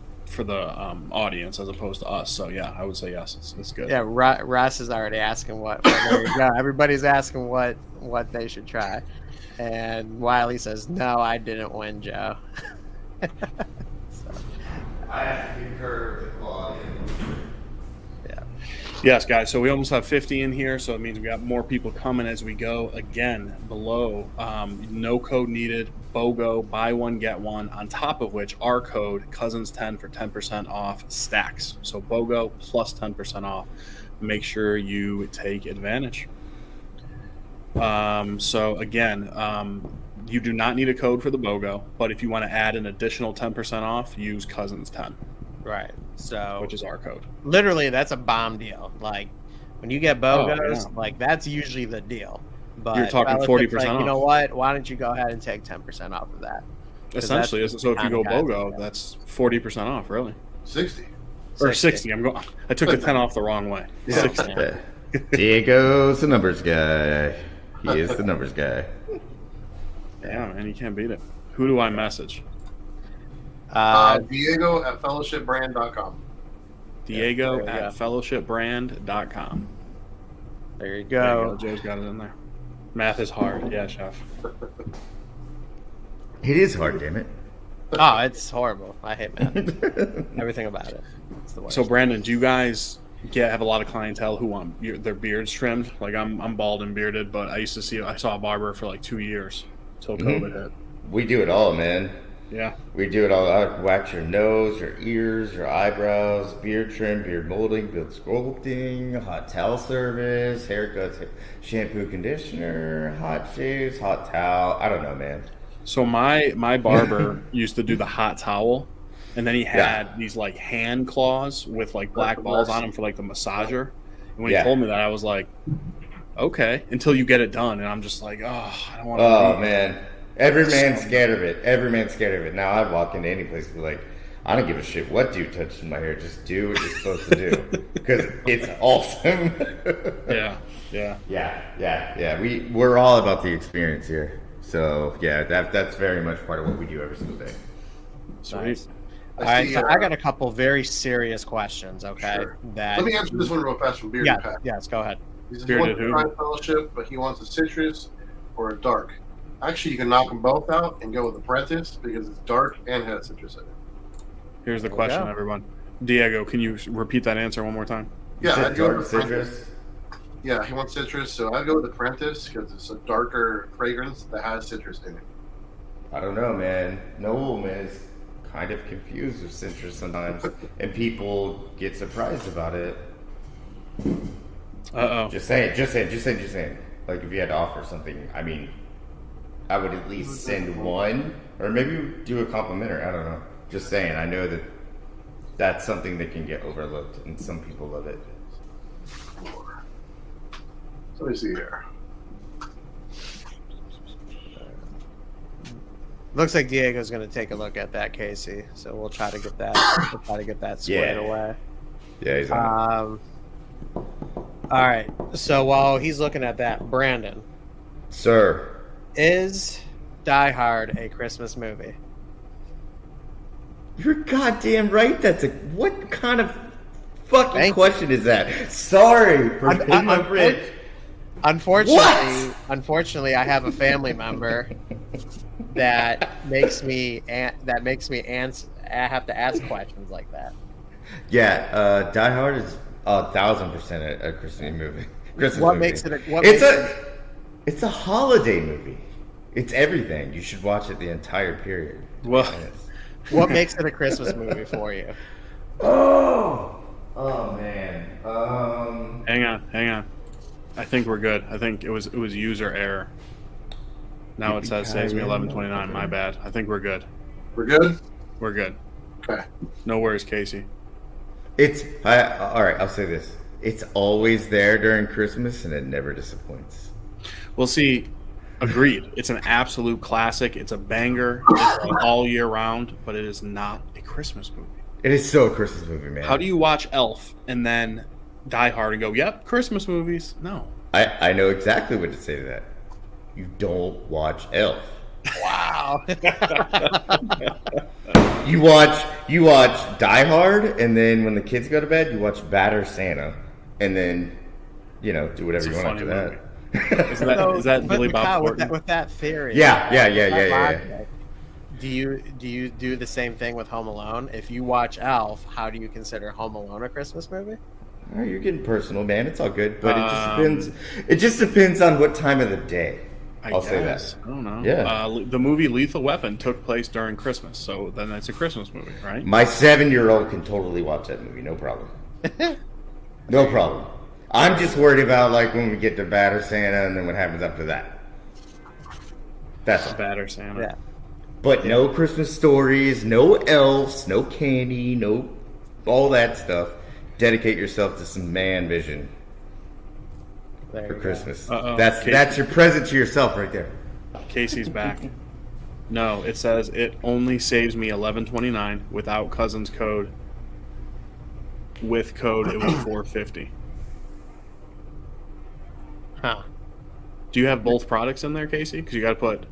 S1: audience as opposed to us. So yeah, I would say yes. It's good.
S2: Yeah, Russ is already asking what there you go. Everybody's asking what they should try, and Wiley says, "No, I didn't win, Joe."
S4: I have to concur with Claudia.
S2: Yeah.
S1: Yes, guys. So we almost have 50 in here, so it means we got more people coming as we go. Again, below, no code needed. BOGO, buy one, get one. On top of which, our code, Cousins10 for 10% off stacks. So BOGO plus 10% off. Make sure you take advantage. So again, you do not need a code for the BOGO, but if you want to add an additional 10% off, use Cousins10.
S2: Right. So,
S1: which is our code.
S2: Literally, that's a bomb deal. Like when you get BOGOs, like that's usually the deal. But
S1: you're talking 40%
S2: like,
S1: off.
S2: You know what? Why don't you go ahead and take 10% off of that?
S1: Essentially, so if you go BOGO, that's 40% off, really.
S3: 60.
S1: Or 60. I took the 10 off the wrong way.
S3: Yeah.
S1: 60.
S4: Diego's the numbers guy. He is the numbers guy.
S1: Yeah, man, you can't beat it. Who do I message?
S3: Diego at fellowshipbrand.com.
S1: Diego at fellowshipbrand.com.
S2: There you go.
S1: Joe's got it in there. Math is hard. Yeah, chef.
S4: It is hard, damn it.
S2: Oh, it's horrible. I hate math. Everything about it. It's the worst.
S1: So, Brandon, do you guys have a lot of clientele who want their beards trimmed? Like, I'm bald and bearded, but I saw a barber for like 2 years until COVID hit.
S4: We do it all, man.
S1: Yeah.
S4: We do it all. I wax your nose, your ears, your eyebrows, beard trim, beard molding, beard sculpting, hot towel service, haircuts, shampoo, conditioner, hot shaves, hot towel. I don't know, man.
S1: So my barber used to do the hot towel, and then he had these like hand claws with like black balls on them for like the massager. And when he told me that, I was like, okay, until you get it done. And I'm just like, oh, I don't want to.
S4: Oh, man. Every man's scared of it. Every man's scared of it. Now I walk into any place and be like, I don't give a shit what dude touches my hair. Just do what you're supposed to do. Because it's awesome. Yeah. We're all about the experience here. So, yeah, that's very much part of what we do every single day.
S1: Sweet.
S2: Nice. All right, so I got a couple very serious questions, okay?
S3: Sure. Let me answer this one real fast from Bearded Pat.
S2: Yes, go ahead.
S3: He says he wants to try fellowship, but he wants a citrus or a dark. Actually, you can knock them both out and go with Apprentice because it's dark and has citrus in it.
S1: Here's the question, everyone. Diego, can you repeat that answer one more time?
S3: Yeah, I'd go with
S4: citrus.
S3: Yeah, he wants citrus, so I'd go with Apprentice because it's a darker fragrance that has citrus in it.
S4: I don't know, man. Noel, man, is kind of confused with citrus sometimes, and people get surprised about it. Just saying. Like, if you had to offer something, I mean, I would at least send one, or maybe do a complimentary. I don't know. Just saying. I know that that's something that can get overlooked, and some people love it.
S3: Let me see here.
S2: Looks like Diego's going to take a look at that, Casey. So we'll try to get that. We'll try to get that squared away.
S4: Yeah, he's on.
S2: All right. So while he's looking at that, Brandon,
S4: Sir,
S2: is Die Hard a Christmas movie?
S4: you're goddamn right. That's a what kind of fucking
S2: Thank
S4: question is that? Sorry for putting my bridge.
S2: Unfortunately, I have a family member that makes me answer. I have to ask questions like that.
S4: Yeah, Die Hard is 1,000% a Christmas movie. It's a holiday movie. It's everything. You should watch it the entire period.
S1: Well,
S2: what makes it a Christmas movie for you?
S4: Oh man.
S1: hang on. I think we're good. I think it was user error. Now it says saves me 11:29. My bad. I think we're good.
S3: We're good?
S1: We're good.
S3: Okay.
S1: No worries, Casey.
S4: All right, I'll say this. It's always there during Christmas and it never disappoints.
S1: We'll see. Agreed. It's an absolute classic. It's a banger. It's all year round, but it is not a Christmas movie.
S4: It is so a Christmas movie, man.
S1: How do you watch Elf and then Die Hard and go, yep, Christmas movies? No.
S4: I know exactly what to say to that. You don't watch Elf.
S2: Wow.
S4: You watch Die Hard, and then when the kids go to bed, you watch Batter Santa, and then do whatever you want after that.
S1: Is that Billy Bob Thornton?
S2: With that theory?
S4: Yeah.
S2: Do you do the same thing with Home Alone? If you watch Elf, how do you consider Home Alone a Christmas movie?
S4: Oh, you're getting personal, man. It's all good, but it just depends on what time of the day. I'll say that.
S1: I don't know.
S4: Yeah.
S1: The movie Lethal Weapon took place during Christmas, so then it's a Christmas movie, right?
S4: My 7-year-old can totally watch that movie, no problem. No problem. I'm just worried about when we get to Batter Santa and then what happens after that. That's all.
S1: Batter Santa.
S2: Yeah.
S4: But no Christmas stories, no elves, no candy, no all that stuff. Dedicate yourself to some man vision for Christmas. That's your present to yourself right there.
S1: Casey's back. No, it says it only saves me 11.29 without Cousin's code. With code, it was 4.50.
S2: Huh.
S1: Do you have both products in there, Casey? Because you got to put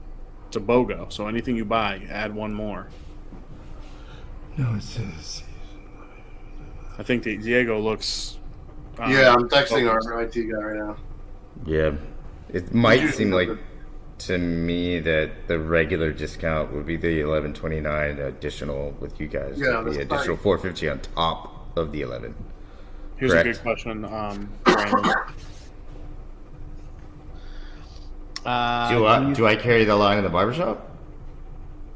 S1: it's a BOGO, so anything you buy, add one more.
S4: No, it says.
S1: I think Diego looks.
S3: Yeah, I'm texting our IT guy right now.
S4: Yeah, it might seem like to me that the regular discount would be the 11.29 additional with you guys.
S3: Yeah,
S4: the additional 4.50 on top of the 11.
S1: Here's
S4: Correct.
S1: a good question, Brandon.
S4: Do I carry the line in the barbershop?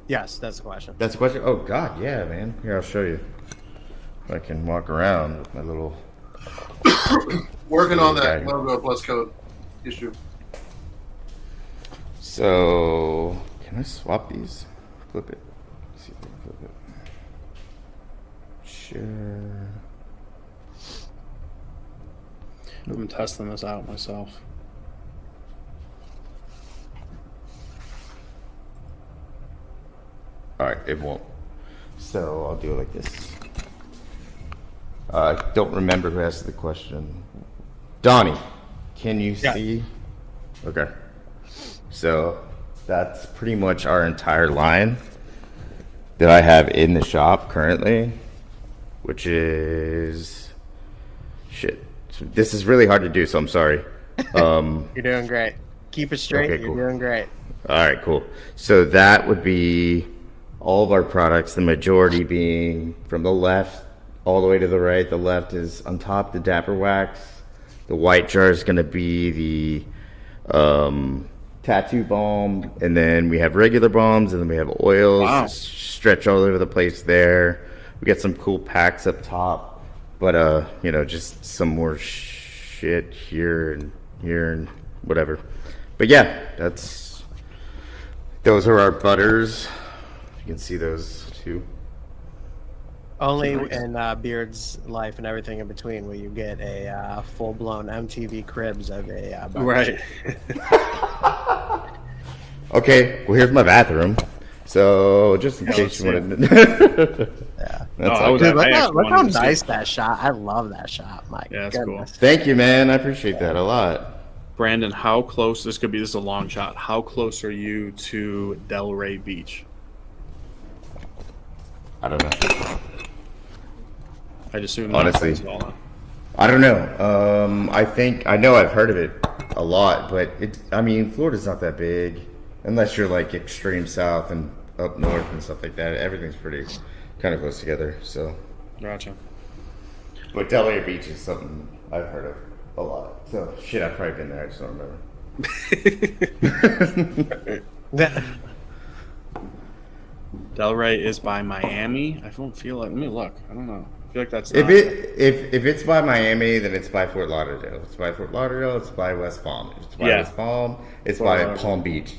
S2: Yes, that's the question.
S4: That's the question? Oh, God, yeah, man. Here, I'll show you. If I can walk around with my little...
S3: Working on that logo plus code issue.
S4: So, can I swap these? Flip it. Let's see if I can flip it. Sure.
S1: I'm testing this out myself.
S4: Alright, it won't. So I'll do it like this. Don't remember who asked the question. Donnie, can you see? Okay. So that's pretty much our entire line that I have in the shop currently, which is shit. This is really hard to do, so I'm sorry.
S2: You're doing great. Keep it straight.
S4: Okay, cool.
S2: You're doing great.
S4: All right, cool. So that would be all of our products, the majority being from the left all the way to the right. The left is on top, the Dapper Wax. The white jar is going to be the tattoo balm. And then we have regular balms, and then we have oils.
S1: Wow.
S4: Stretch all over the place there. We got some cool packs up top. But, just some more shit here and whatever. But yeah, those are our butters. You can see those too.
S2: Only
S1: Nice.
S2: in Beard's life and everything in between will you get a full-blown MTV Cribs of a
S1: Right.
S4: Okay, well here's my bathroom. So just in
S1: Yeah,
S4: case you
S1: let's
S4: wanted to.
S2: Yeah.
S4: That's
S1: I
S4: all
S1: was
S4: good.
S2: Dude,
S1: I actually
S2: look how
S1: wanted to see
S2: nice
S1: it.
S2: that shot. I love that shot. My
S1: Yeah, that's cool.
S2: goodness.
S4: Thank you, man. I appreciate that a lot.
S1: Brandon, how close? This is a long shot. How close are you to Delray Beach?
S4: I don't know.
S1: I'd assume
S4: Honestly.
S1: that's all.
S4: I don't know. I know I've heard of it a lot, but Florida's not that big unless you're like extreme south and up north and stuff like that. Everything's pretty kind of close together. So,
S1: Gotcha.
S4: but Delray Beach is something I've heard of a lot. So shit, I've probably been there. I just don't remember.
S1: Delray is by Miami. I don't feel like. Let me look. I don't know. I feel like that's
S4: If
S1: not,
S4: it's by Miami, then it's by Fort Lauderdale. If it's by Fort Lauderdale, it's by West Palm. If it's by West Palm, it's
S1: Fort
S4: by
S1: Lauderdale.
S4: Palm Beach,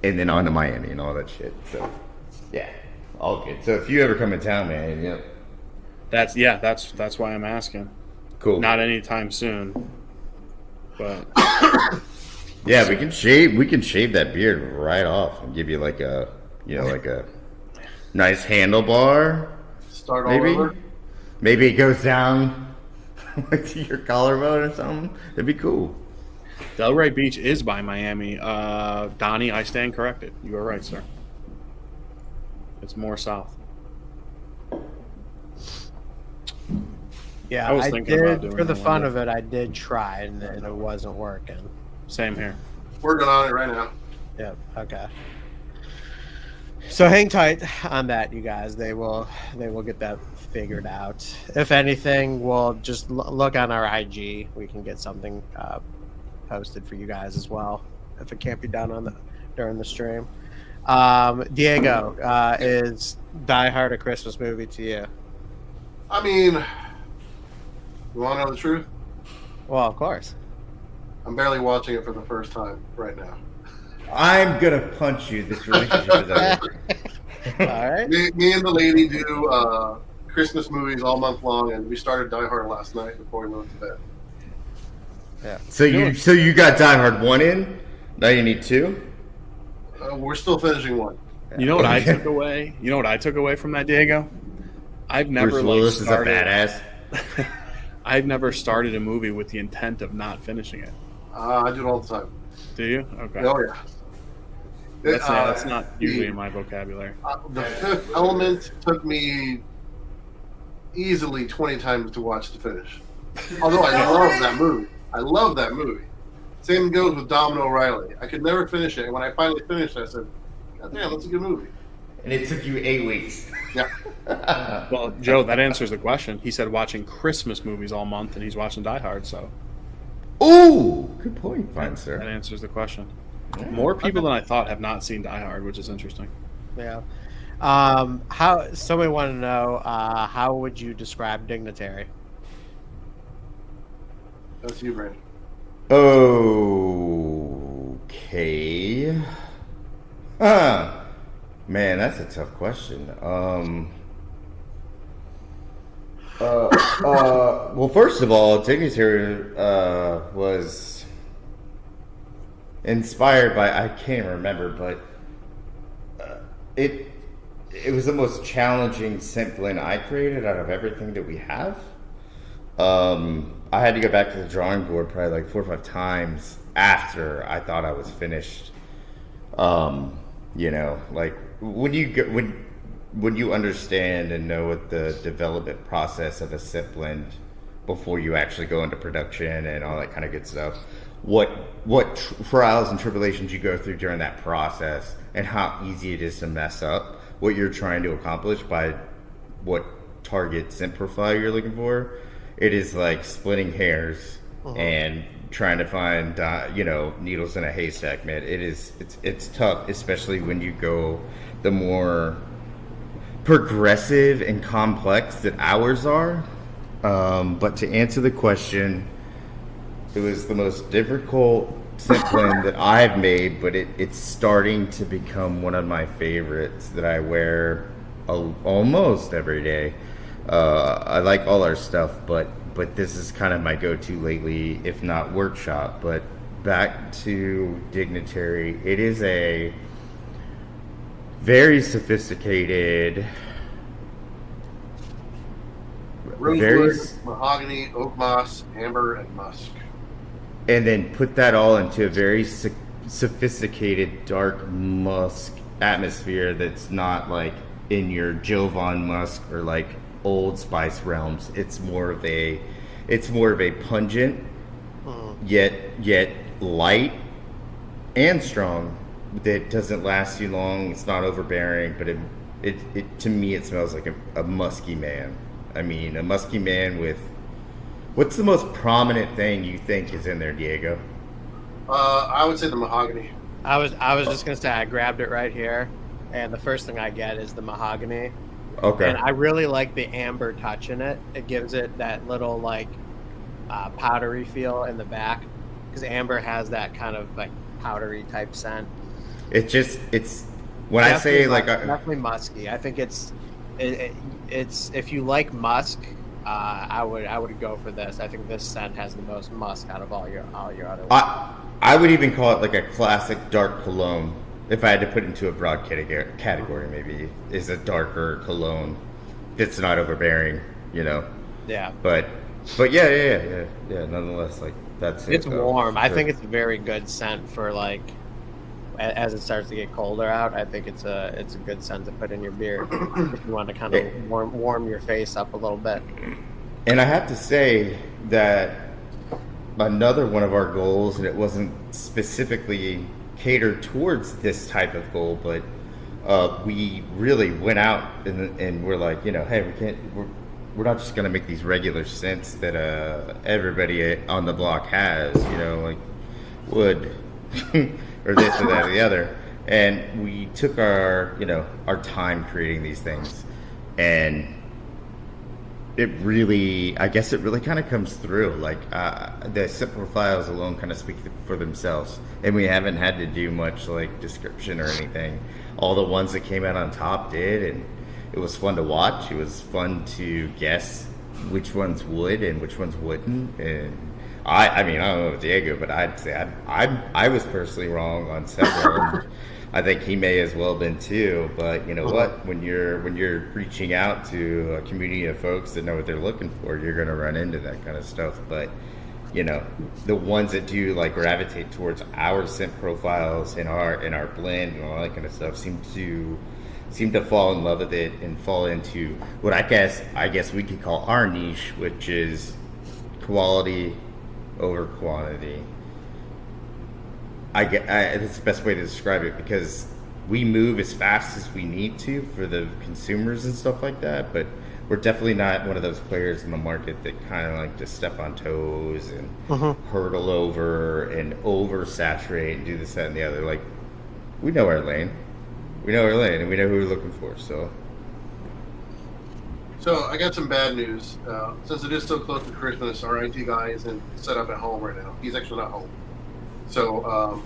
S4: and then on to Miami and all that shit. So, yeah, all good. So if you ever come in town, man,
S1: that's why I'm asking.
S4: cool.
S1: Not anytime soon. But
S4: Yeah, we can shave that beard right off and give you like a nice handlebar.
S3: Start all
S4: Maybe.
S3: over.
S4: Maybe it goes down like to your collarbone or something. That'd be cool.
S1: Delray Beach is by Miami. Donnie, I stand corrected. You are right, sir. It's more south.
S2: Yeah,
S1: I was
S2: I
S1: thinking about
S2: did
S1: doing
S2: for the
S1: that
S2: fun
S1: one
S2: of it. I did try, and it wasn't working.
S1: Same here.
S3: Working on it right now.
S2: Yeah. Okay. So hang tight on that, you guys. They will get that figured out. If anything, we'll just look on our IG. We can get something posted for you guys as well, if it can't be done during the stream. Diego, is Die Hard a Christmas movie to you?
S3: I mean, you want to know the truth?
S2: Well, of course.
S3: I'm barely watching it for the first time right now.
S4: I'm gonna punch you. This relationship is over.
S2: All right.
S3: Me and the lady do Christmas movies all month long, and we started Die Hard last night before we went to bed.
S2: Yeah.
S4: So you got Die Hard 1 in? Now you need 2?
S3: We're still finishing one.
S1: You know what I took away? You know what I took away from that, Diego? I've never
S4: Bruce
S1: like
S4: Willis
S1: started.
S4: is a badass.
S1: I've never started a movie with the intent of not finishing it.
S3: I do it all the time.
S1: Do you? Okay.
S3: Oh yeah.
S1: That's not usually in my vocabulary.
S3: The Fifth Element took me easily 20 times to watch to finish. Although I love that movie. I love that movie. Same goes with Domino O'Reilly. I could never finish it, and when I finally finished it, I said, God damn, that's a good movie.
S4: And it took you 8 weeks.
S3: Yeah.
S1: Well, Joe, that answers the question. He said watching Christmas movies all month, and he's watching Die Hard, so
S4: Ooh, good point, fine
S1: that
S4: sir.
S1: answers the question.
S4: Yeah.
S1: More people than I thought have not seen Die Hard, which is interesting.
S2: Yeah. How somebody wanted to know how would you describe Dignitary?
S3: That's you, Brandon.
S4: Okay. Man, that's a tough question. Well, first of all, Dignitary was inspired by, I can't remember, but it was the most challenging Simplin I created out of everything that we have. I had to go back to the drawing board probably like 4 or 5 times after I thought I was finished. Like when you understand and know what the development process of a Simplin before you actually go into production and all that kind of good stuff, what trials and tribulations you go through during that process, and how easy it is to mess up what you're trying to accomplish by what target simplify you're looking for. It is like splitting hairs and trying to find needles in a haystack, man. It's tough, especially when you go the more progressive and complex that ours are. But to answer the question, it was the most difficult Simplin that I've made, but it's starting to become one of my favorites that I wear almost every day. I like all our stuff, but this is kind of my go-to lately, if not workshop. But back to Dignitary, it is a very sophisticated,
S3: Rosewood, mahogany, oak moss, amber, and musk.
S4: and then put that all into a very sophisticated dark musk atmosphere that's not like in your Jovan musk or like Old Spice realms. It's more of a pungent, yet light and strong, that doesn't last too long. It's not overbearing, but it to me it smells like a musky man. I mean, a musky man with... What's the most prominent thing you think is in there, Diego?
S3: I would say the mahogany.
S2: I was just gonna say I grabbed it right here, and the first thing I get is the mahogany.
S4: Okay.
S2: And I really like the amber touch in it. It gives it that little like powdery feel in the back, because amber has that kind of like powdery type scent.
S4: It's when I say like
S2: definitely musky. I think it's if you like musk, I would go for this. I think this scent has the most musk out of all your other ones.
S4: I would even call it like a classic dark cologne. If I had to put it into a broad category, maybe is a darker cologne that's not overbearing, you know.
S2: Yeah.
S4: But yeah. Nonetheless, like that's it.
S2: It's warm. I think it's a very good scent for like as it starts to get colder out. I think it's a good scent to put in your beer if you want to kind of warm your face up a little bit.
S4: And I have to say that another one of our goals, and it wasn't specifically catered towards this type of goal, but we really went out and we're like, you know, hey, we're not just gonna make these regular scents that everybody on the block has, you know, like wood or this or that or the other. And we took our time creating these things, and I guess it really kind of comes through. Like the simple files alone kind of speak for themselves, and we haven't had to do much like description or anything. All the ones that came out on top did, and it was fun to watch. It was fun to guess which ones would and which ones wouldn't. And I mean, I don't know Diego, but I'd say I was personally wrong on several. I think he may as well have been too, but you know what? When you're reaching out to a community of folks that know what they're looking for, you're going to run into that kind of stuff. But you know, the ones that do like gravitate towards our scent profiles and our blend and all that kind of stuff seem to fall in love with it and fall into what I guess we could call our niche, which is quality over quantity. That's the best way to describe it, because we move as fast as we need to for the consumers and stuff like that, but we're definitely not one of those players in the market that kind of like to step on toes and hurdle over and oversaturate and do this, that, and the other. Like, we know our lane. We know our lane, and we know who we're looking for. So
S3: I got some bad news. Since it is so close to Christmas, our IT guy isn't set up at home right now. He's actually not home. So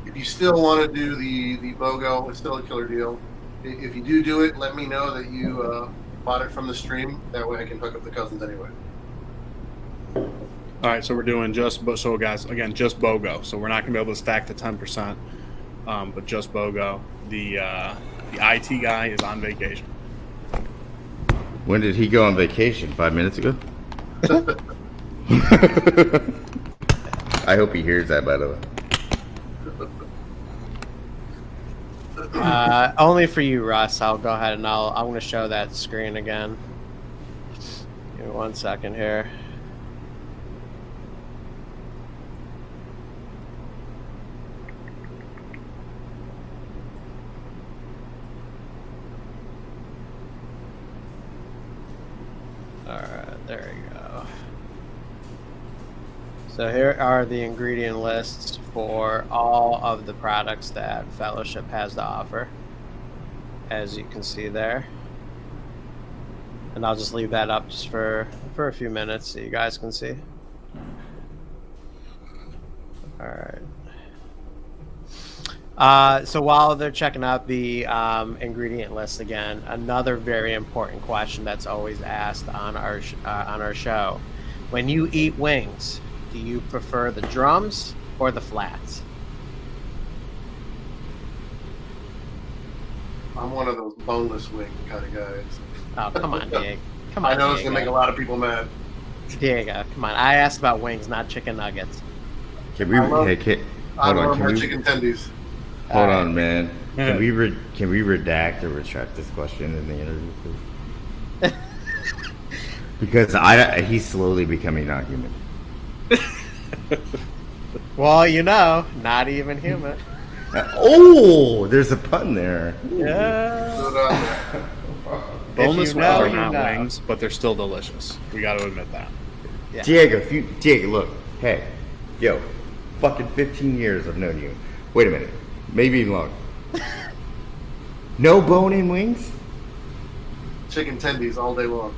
S3: if you still want to do the BOGO, it's still a killer deal. If you do it, let me know that you bought it from the stream. That way I can hook up the cousins anyway.
S1: All right, so we're doing so guys, again, just BOGO. So we're not going to be able to stack the 10%, but just BOGO. The IT guy is on vacation.
S4: When did he go on vacation? 5 minutes ago? I hope he hears that, by the way.
S2: Only for you, Russ. I'll go ahead and I'm going to show that screen again. Give me 1 second here. All right, there you go. So here are the ingredient lists for all of the products that Fellowship has to offer, as you can see there. And I'll just leave that up just for a few minutes so you guys can see. All right. So while they're checking out the ingredient list again, another very important question that's always asked on our show: when you eat wings, do you prefer the drums or the flats?
S3: I'm one of those boneless wing kind of guys.
S2: Oh, come on, Diego. Come on,
S3: I know it's
S2: Diego.
S3: gonna make a lot of people mad.
S2: Diego, come on. I asked about wings, not chicken nuggets.
S4: Can we?
S3: I love-
S4: Hold
S3: I
S4: on.
S3: love
S4: Can
S3: my
S4: we?
S3: chicken tendies.
S4: Hold on, man. Can we redact or retract this question in the interview, please? Because he's slowly becoming not human.
S2: Well, not even human.
S4: Oh, there's a pun there.
S2: Yeah.
S3: But,
S1: Boneless
S2: If
S1: wings
S2: you know,
S1: are
S2: you
S1: not
S2: know.
S1: wings, but they're still delicious. We got to admit that.
S2: Yeah.
S4: Diego, look, hey, yo, fucking 15 years I've known you. Wait a minute, maybe even longer. No bone-in wings?
S3: chicken tendies all day long.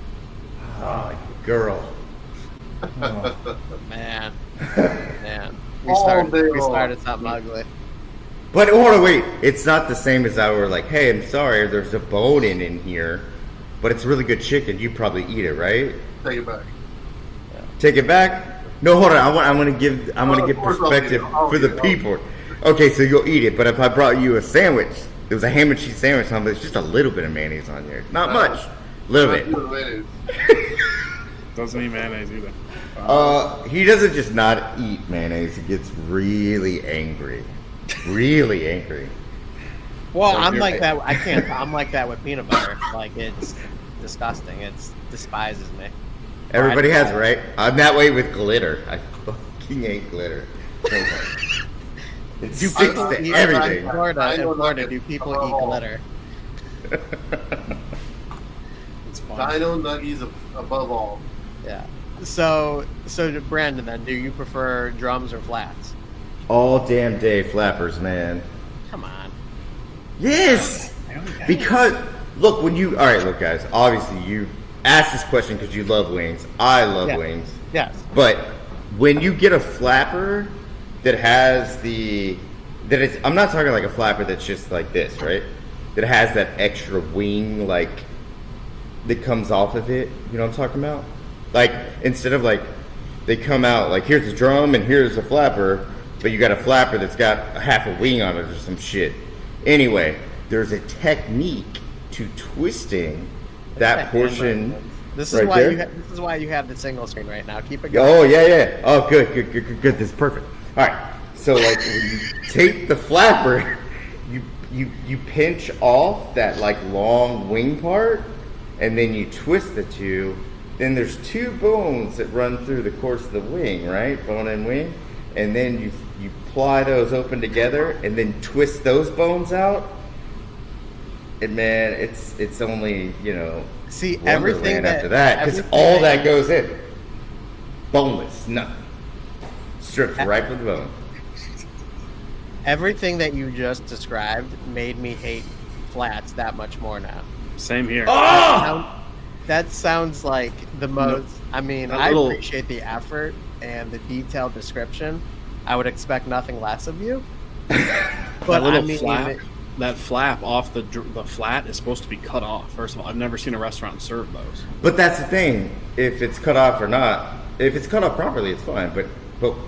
S4: Oh, girl. Oh.
S2: Man. We
S3: All
S2: started,
S3: day
S2: we
S3: long.
S2: started something ugly.
S4: But hold on, wait. It's not the same as I were like, hey, I'm sorry, there's a bone in here, but it's really good chicken. You probably eat it, right?
S3: Take it back.
S4: Take it back. No, hold on. I'm gonna give
S3: of course I'll
S4: perspective
S3: eat it. I'll
S4: for
S3: eat
S4: the
S3: it.
S4: people. Okay, so you'll eat it, but if I brought you a sandwich, it was a ham and cheese sandwich, but it's just a little bit of mayonnaise on there. Not much, little bit.
S1: Doesn't eat mayonnaise either.
S4: He doesn't just not eat mayonnaise. He gets really angry. Really angry.
S2: Well,
S4: So
S2: I'm
S4: you're-
S2: like that. I can't. I'm like that with peanut butter. Like, it's disgusting. It despises me.
S4: Everybody has it, right? I'm that way with glitter. I fucking hate glitter. It sticks
S2: people
S4: to
S2: eat
S4: everything.
S2: In Florida,
S3: I know
S2: do
S3: nothing.
S2: people
S3: Oh.
S2: eat glitter?
S1: It's fine.
S3: Dino nuggies above all.
S2: Yeah. So to Brandon, then, do you prefer drums or flats?
S4: All damn day flappers, man.
S2: Come on.
S4: Yes! Because, look, look, guys, obviously you asked this question because you love wings. I love
S2: Yeah.
S4: wings.
S2: Yes.
S4: But when you get a flapper that has I'm not talking like a flapper that's just like this, right? That has that extra wing, like, that comes off of it. You know what I'm talking about? Like, instead of like, they come out like, here's a drum and here's a flapper, but you got a flapper that's got a half a wing on it or some shit. Anyway, there's a technique to twisting that portion.
S2: This is
S4: right
S2: why
S4: there.
S2: this is why you have the single screen right now. Keep it going.
S4: Oh yeah. Oh, good. This is perfect. All right. So like, when you take the flapper, you pinch off that like long wing part, and then you twist the two. Then there's two bones that run through the course of the wing, right? Bone and wing, and then you ply those open together, and then twist those bones out. And man, it's only
S2: See,
S4: Wonderland
S2: everything
S4: after that, because
S2: everything
S4: all that goes in. Boneless, nothing. Stripped right from the bone.
S2: Everything that you just described made me hate flats that much more now.
S1: Same here.
S2: That sounds like the most. I mean, I
S1: little-
S2: appreciate the effort and the detailed description. I would expect nothing less of you.
S1: That
S2: But
S1: little
S2: I mean,
S1: flap, that flap off the flat is supposed to be cut off. First of all, I've never seen a restaurant serve those.
S4: But that's the thing. If it's cut off or not, if it's cut off properly, it's fine. But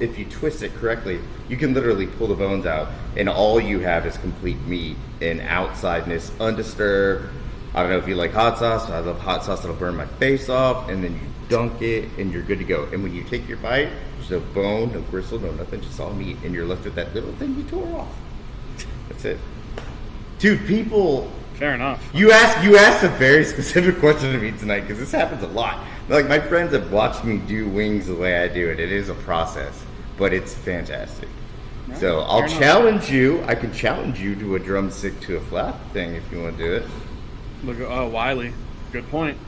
S4: if you twist it correctly, you can literally pull the bones out, and all you have is complete meat and outsideness, undisturbed. I don't know if you like hot sauce. I love hot sauce that'll burn my face off, and then you dunk it, and you're good to go. And when you take your bite, there's no bone, no gristle, no nothing, just all meat, and you're left with that little thing you tore off. That's it. Dude, people...
S1: Fair enough.
S4: You asked a very specific question to me tonight, because this happens a lot. Like, my friends have watched me do wings the way I do it. It is a process, but it's fantastic.
S1: Right,
S4: So I'll
S1: fair enough.
S4: challenge you. I can challenge you to a drumstick to a flap thing if you want to do it.
S1: Look at Wiley. Good point.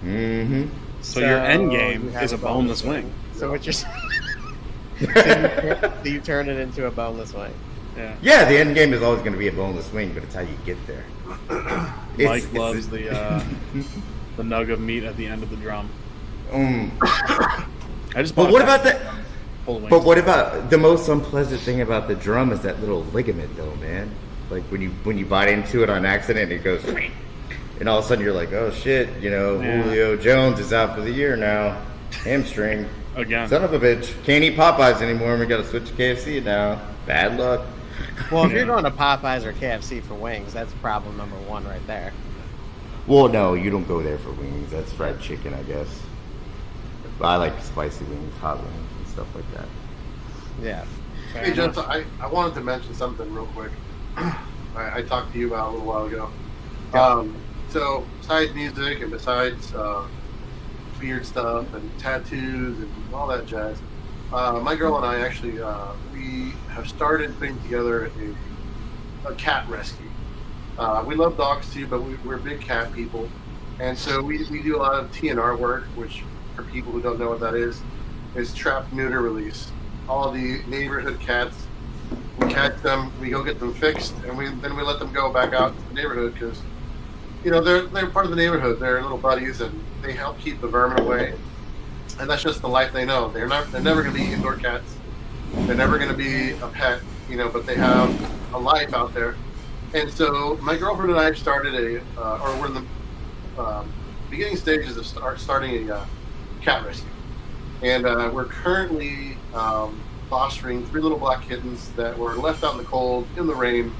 S4: Mm-hmm.
S1: So your end
S2: you
S1: game
S2: have
S1: is a boneless wing.
S2: So what you're saying? So you turn it into a boneless wing.
S1: Yeah.
S4: Yeah, the end game is always going to be a boneless wing, but it's how you get there.
S1: Mike loves the nug of meat at the end of the drum. I just bought
S4: But
S1: a
S4: what
S1: pack-
S4: about that?
S1: full of wings.
S4: But what about the most unpleasant thing about the drum is that little ligament, though, man. Like when you bite into it on accident, it goes, and all of a sudden you're like, oh shit, Julio Jones is out for the year now, hamstring.
S1: Again.
S4: Son of a bitch. Can't eat Popeyes anymore, and we got to switch to KFC now. Bad luck.
S2: Well, if you're going to Popeyes or KFC for wings, that's problem number one right there.
S4: Well, no, you don't go there for wings. That's fried chicken, I guess. But I like spicy wings, hot wings, and stuff like that.
S2: Yeah.
S3: Hey, Jensen, I wanted to mention something real quick. I talked to you about a little while ago. So besides music and besides beard stuff and tattoos and all that jazz, my girl and I actually we have started putting together a cat rescue. We love dogs too, but we're big cat people, and so we do a lot of TNR work, which for people who don't know what that is trap, neuter, release. All the neighborhood cats, we catch them, we go get them fixed, and then we let them go back out to the neighborhood because they're part of the neighborhood. They're little buddies, and they help keep the vermin away. And that's just the life they know. They're never going to be indoor cats. They're never going to be a pet, but they have a life out there. And so my girlfriend and I started we're in the beginning stages of starting a cat rescue. And we're currently fostering 3 little black kittens that were left out in the cold, in the rain.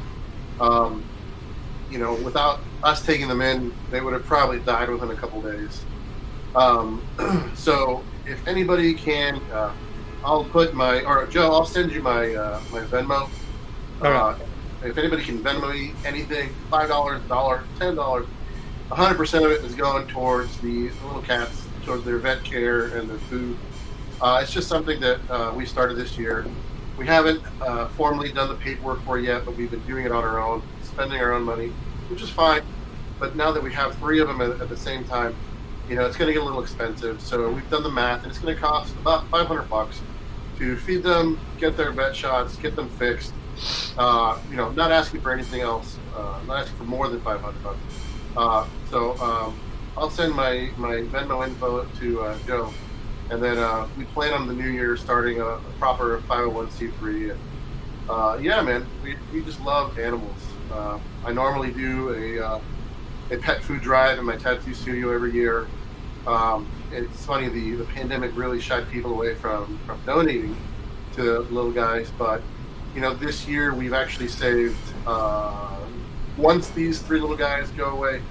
S3: Without us taking them in, they would have probably died within a couple days. So if anybody can, I'll send you my Venmo.
S1: Okay.
S3: If anybody can Venmo me anything, $5, $1, $10, 100% of it is going towards the little cats, towards their vet care and their food. It's just something that we started this year. We haven't formally done the paperwork for it yet, but we've been doing it on our own, spending our own money, which is fine. But now that we have 3 of them at the same time, it's going to get a little expensive. So we've done the math, and it's going to cost about $500 to feed them, get their vet shots, get them fixed. Not asking for anything else, not asking for more than $500. So I'll send my Venmo info to Joe, and then we plan on the new year starting a proper 501c3. And yeah, man, we just love animals. I normally do a pet food drive in my tattoo studio every year. It's funny, the pandemic really shied people away from donating to little guys, but this year we've actually saved, once these 3 little guys go away,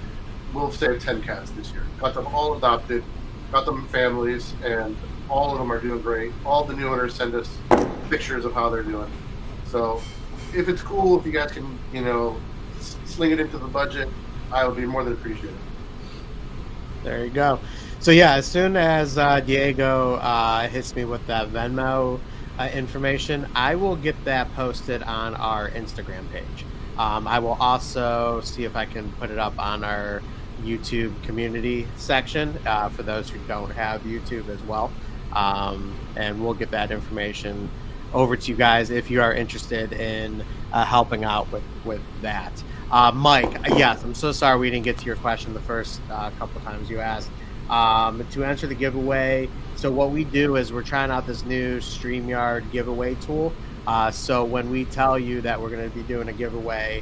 S3: we'll save 10 cats this year. Got them all adopted, got them families, and all of them are doing great. All the new owners send us pictures of how they're doing. So if it's cool, if you guys can, sling it into the budget, I would be more than appreciative.
S2: There you go. So yeah, as soon as Diego hits me with that Venmo information, I will get that posted on our Instagram page. I will also see if I can put it up on our YouTube community section for those who don't have YouTube as well. And we'll get that information over to you guys if you are interested in helping out with that. Mike, yes, I'm so sorry we didn't get to your question the first couple of times you asked. To answer the giveaway, so what we do is we're trying out this new StreamYard giveaway tool. So when we tell you that we're going to be doing a giveaway,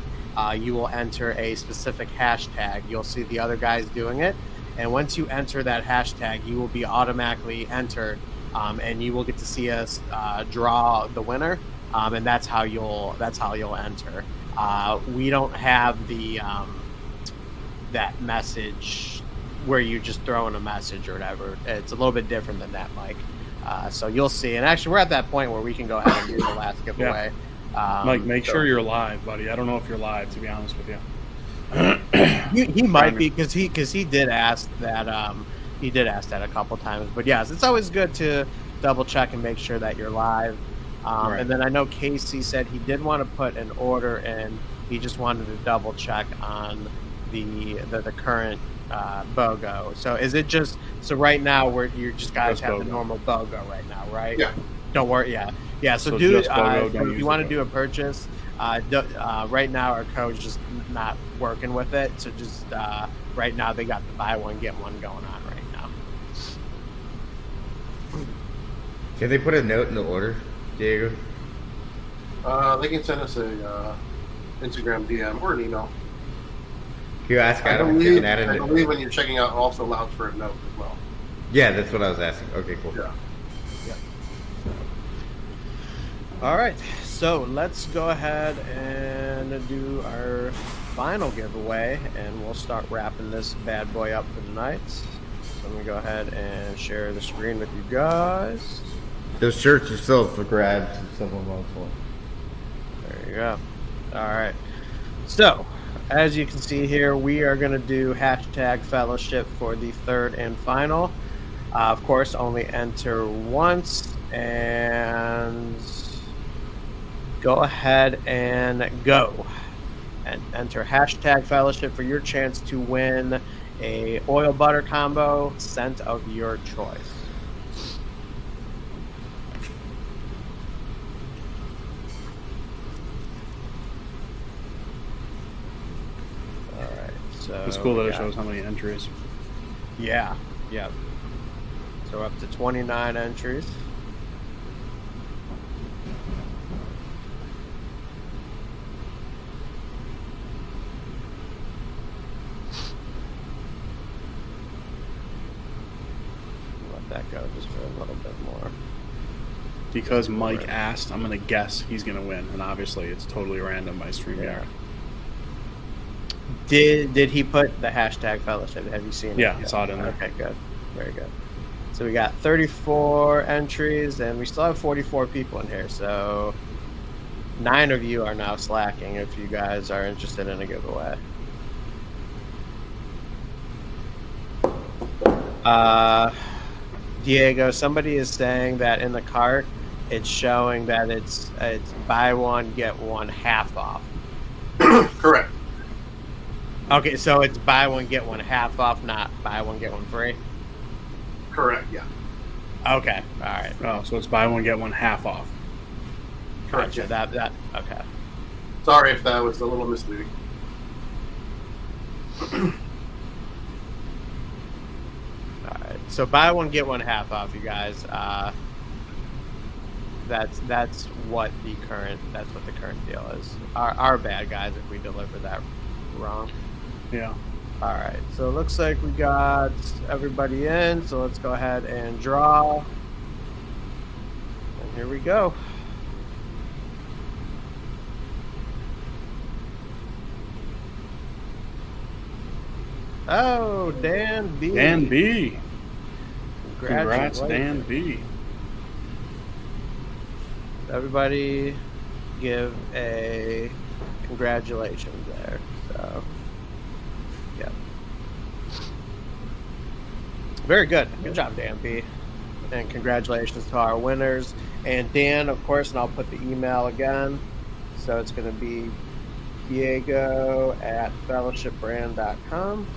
S2: you will enter a specific hashtag. You'll see the other guys doing it. And once you enter that hashtag, you will be automatically entered, and you will get to see us draw the winner. And that's how you'll enter. We don't have the that message where you just throw in a message or whatever. It's a little bit different than that, Mike. So you'll see. And actually, we're at that point where we can go ahead and do the last giveaway.
S1: Mike, make sure you're live, buddy. I don't know if you're live, to be honest with you.
S2: He might be because he did ask that. He did ask that a couple times. But yes, it's always good to double check and make sure that you're live. Right. And then I know Casey said he did want to put an order in. He just wanted to double check on the current BOGO. So is it just right now where you just guys have the normal BOGO right now, right?
S3: Yeah.
S2: Don't worry. Yeah. So do it. If you want to do a purchase, right now our code's just not working with it. So just right now they got the buy one get one going on right now.
S4: Can they put a note in the order, Diego?
S3: They can send us a Instagram DM or an email.
S4: Can you ask
S3: I
S4: Adam if you
S3: believe,
S4: can add a
S3: I
S4: note?
S3: believe when you're checking out, also allows for a note as well.
S4: Yeah, that's what I was asking. Okay, cool.
S3: Yeah.
S2: All right, so let's go ahead and do our final giveaway, and we'll start wrapping this bad boy up for tonight. So I'm gonna go ahead and share the screen with you guys.
S4: Those shirts are still for grabs if someone wants one.
S2: There you go. All right. So, as you can see here, we are going to do hashtag fellowship for the third and final. Of course, only enter once, and go ahead and go. And enter hashtag fellowship for your chance to win a oil butter combo, scent of your choice. So
S1: It's cool that it shows how many entries.
S2: Yeah, yep. So up to 29 entries. Let that go just for a little bit more.
S1: Because Mike asked, I'm going to guess he's going to win. And obviously, it's totally random by StreamYard.
S2: Yeah. Did he put the hashtag fellowship? Have you seen it?
S1: Yeah, I saw it in there.
S2: Okay, good. Very good. So we got 34 entries, and we still have 44 people in here. So 9 of you are now slacking if you guys are interested in a giveaway. Diego, somebody is saying that in the cart, it's showing that it's buy one, get one half off.
S3: Correct.
S2: Okay, so it's buy one, get one half off, not buy one, get one free?
S3: Correct, yeah.
S2: Okay, all right.
S1: Oh, so it's buy one, get one half off.
S3: Correct.
S2: Gotcha, that, okay.
S3: Sorry if that was a little misleading.
S2: All right, so buy one, get one half off, you guys. That's what the current deal is. Our bad, guys, if we deliver that wrong.
S1: Yeah.
S2: All right, so it looks like we got everybody in, so let's go ahead and draw. And here we go. Oh, Dan B.
S1: Dan B.
S2: Congratulations.
S1: Congrats, Dan B.
S2: Everybody give a congratulations there. So, yeah. Very good. Good job, Dan B. And congratulations to our winners. And Dan, of course, and I'll put the email again. So it's going to be Diego@fellowshipbrand.com.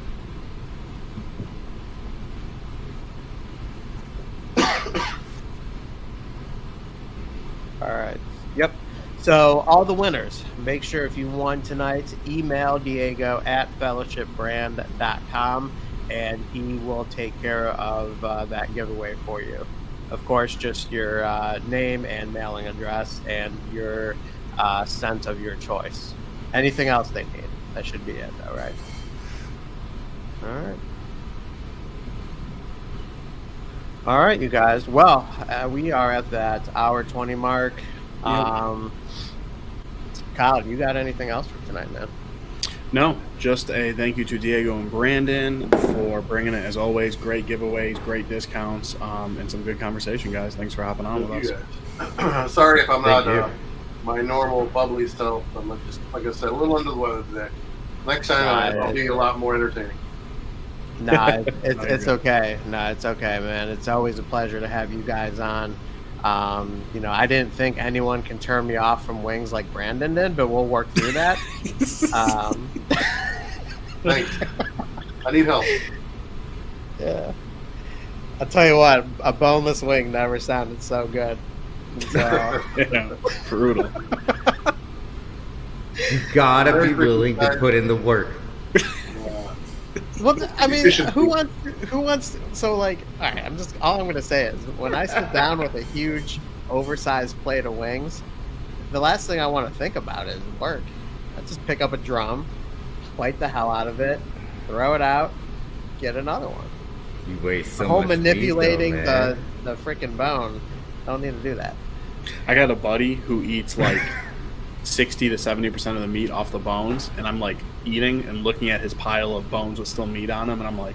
S2: All right. Yep. So all the winners, make sure if you won tonight, email Diego@fellowshipbrand.com, and he will take care of that giveaway for you. Of course, just your name and mailing address and your scent of your choice. Anything else they need, that should be it. All right. All right. All right, you guys. Well, we are at that hour 20 mark. Kyle, you got anything else for tonight, man?
S1: No, just a thank you to Diego and Brandon for bringing it, as always. Great giveaways, great discounts, and some good conversation, guys. Thanks for hopping on with us.
S3: Sorry if I'm not my normal bubbly self. I'm just, like I said, a little under the weather today. Next time I'll be a lot more entertaining.
S2: No, it's okay. No, it's okay, man. It's always a pleasure to have you guys on. I didn't think anyone can turn me off from wings like Brandon did, but we'll work through that.
S3: Thanks. I need help.
S2: Yeah. I'll tell you what, a boneless wing never sounded so good. So.
S1: Yeah, brutal.
S4: You gotta be willing to put in the work.
S2: Well, I mean,
S3: Efficient
S2: who
S3: food.
S2: wants? So, like, all right, all I'm gonna say is when I sit down with a huge, oversized plate of wings, the last thing I want to think about is work. I just pick up a drum, bite the hell out of it, throw it out, get another one.
S4: You waste so
S2: The whole
S4: much
S2: manipulating
S4: meat, though,
S2: the freaking bone. Don't need to do that.
S1: I got a buddy who eats like 60 to 70% of the meat off the bones, and I'm like eating and looking at his pile of bones with still meat on them, and I'm like,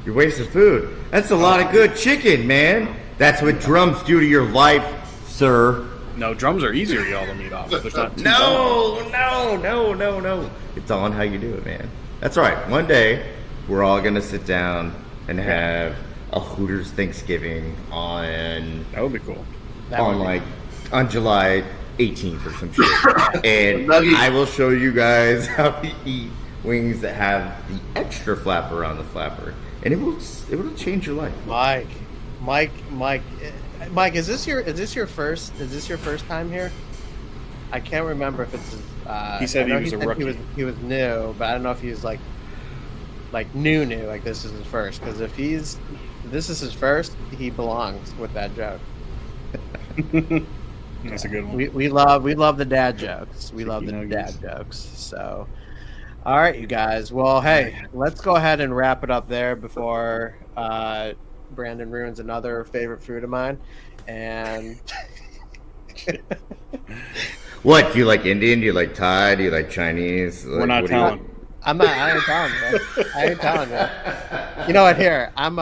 S4: You're wasting food. That's a lot of good chicken, man. That's what drums do to your life, sir.
S1: no, drums are easier to get all the meat off. There's not too bad.
S4: No. It's all on how you do it, man. That's right. One day, we're all going to sit down and have a Hooters Thanksgiving on
S1: That would be cool.
S4: on July 18th or some shit. And
S3: Nugget.
S4: I will show you guys how to eat wings that have the extra flapper on the flapper. And it will change your life.
S2: Mike, is this your first time here? I can't remember if it's.
S1: He said
S2: I know
S1: he was a rookie.
S2: He was new, but I don't know if he was like new, like this is his first. Because if this is his first, he belongs with that joke.
S1: That's a good one.
S2: We love the dad jokes. We love the
S1: Chicken
S2: dad
S1: nuggets.
S2: jokes. So, all right, you guys. Well, hey, let's go ahead and wrap it up there before Brandon ruins another favorite food of mine. And
S4: What? Do you like Indian? Do you like Thai? Do you like Chinese?
S1: We're not telling.
S2: I ain't telling you. I ain't telling you. You know what? Here, I'm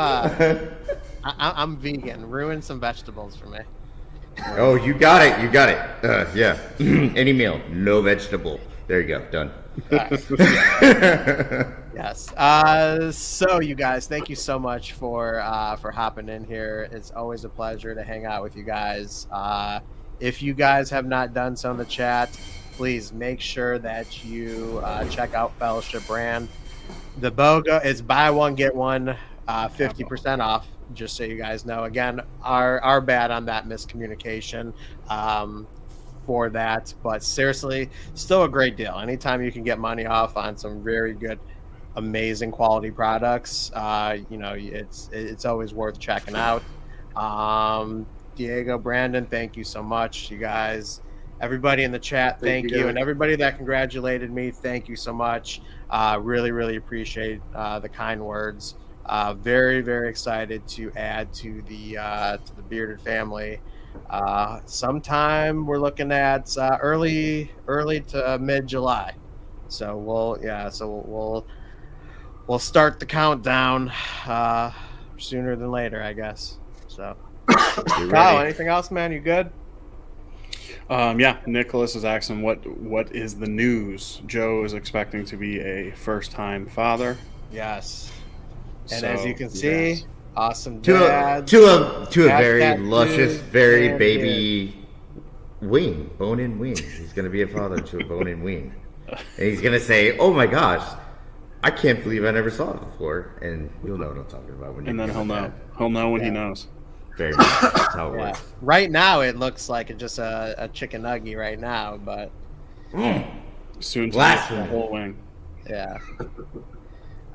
S2: vegan. Ruin some vegetables for me.
S4: Oh, you got it. Yeah. Any meal, no vegetable. There you go. Done.
S2: Yes. So you guys, thank you so much for hopping in here. It's always a pleasure to hang out with you guys. If you guys have not done so in the chat, please make sure that you check out Fellowship Brand. The BOGO is buy one get one 50% off. Just so you guys know, again, our bad on that miscommunication for that, but seriously, still a great deal. Anytime you can get money off on some very good, amazing quality products, it's always worth checking out. Diego, Brandon, thank you so much, you guys. Everybody in the chat, thank you, and everybody that congratulated me, thank you so much. Really, really appreciate the kind words. Very, very excited to add to the Bearded family. Sometime we're looking at early to mid July. So we'll start the countdown sooner than later, I guess. So, Kyle, anything else, man? You good?
S1: Yeah, Nicholas is asking what is the news. Joe is expecting to be a first-time father.
S2: Yes. And
S1: So,
S2: as you can see,
S1: yes.
S2: awesome
S4: To
S2: dads.
S4: a very
S2: tattoos,
S4: luscious, very
S2: and
S4: baby wing, bone-in wing. He's gonna be a father to a bone-in wing, and he's gonna say, "Oh my gosh, I can't believe I never saw it before." And you'll know what I'm talking about when you.
S1: And then
S4: get
S1: he'll know.
S4: that.
S1: He'll know when he knows.
S4: Very much. That's how it
S2: Yeah.
S4: works.
S2: Right now, it looks like just a chicken nugget right now, but
S1: Soon to
S4: Blasphemy.
S1: the whole wing.
S2: yeah.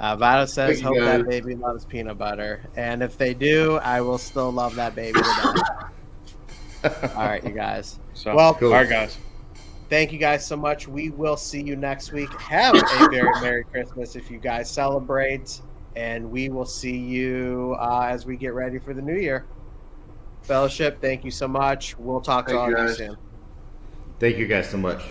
S2: Vado says,
S3: Thank you,
S2: hope that
S3: guys.
S2: baby loves peanut butter. And if they do, I will still love that baby to death. All right, you guys.
S1: So,
S2: Well,
S1: all right, guys.
S2: thank you guys so much. We will see you next week. Have a very Merry Christmas if you guys celebrate. And we will see you as we get ready for the new year. Fellowship, thank you so much. We'll talk to
S3: Thank
S2: all
S3: you,
S2: of you
S3: guys.
S2: soon.
S4: Thank you guys so much.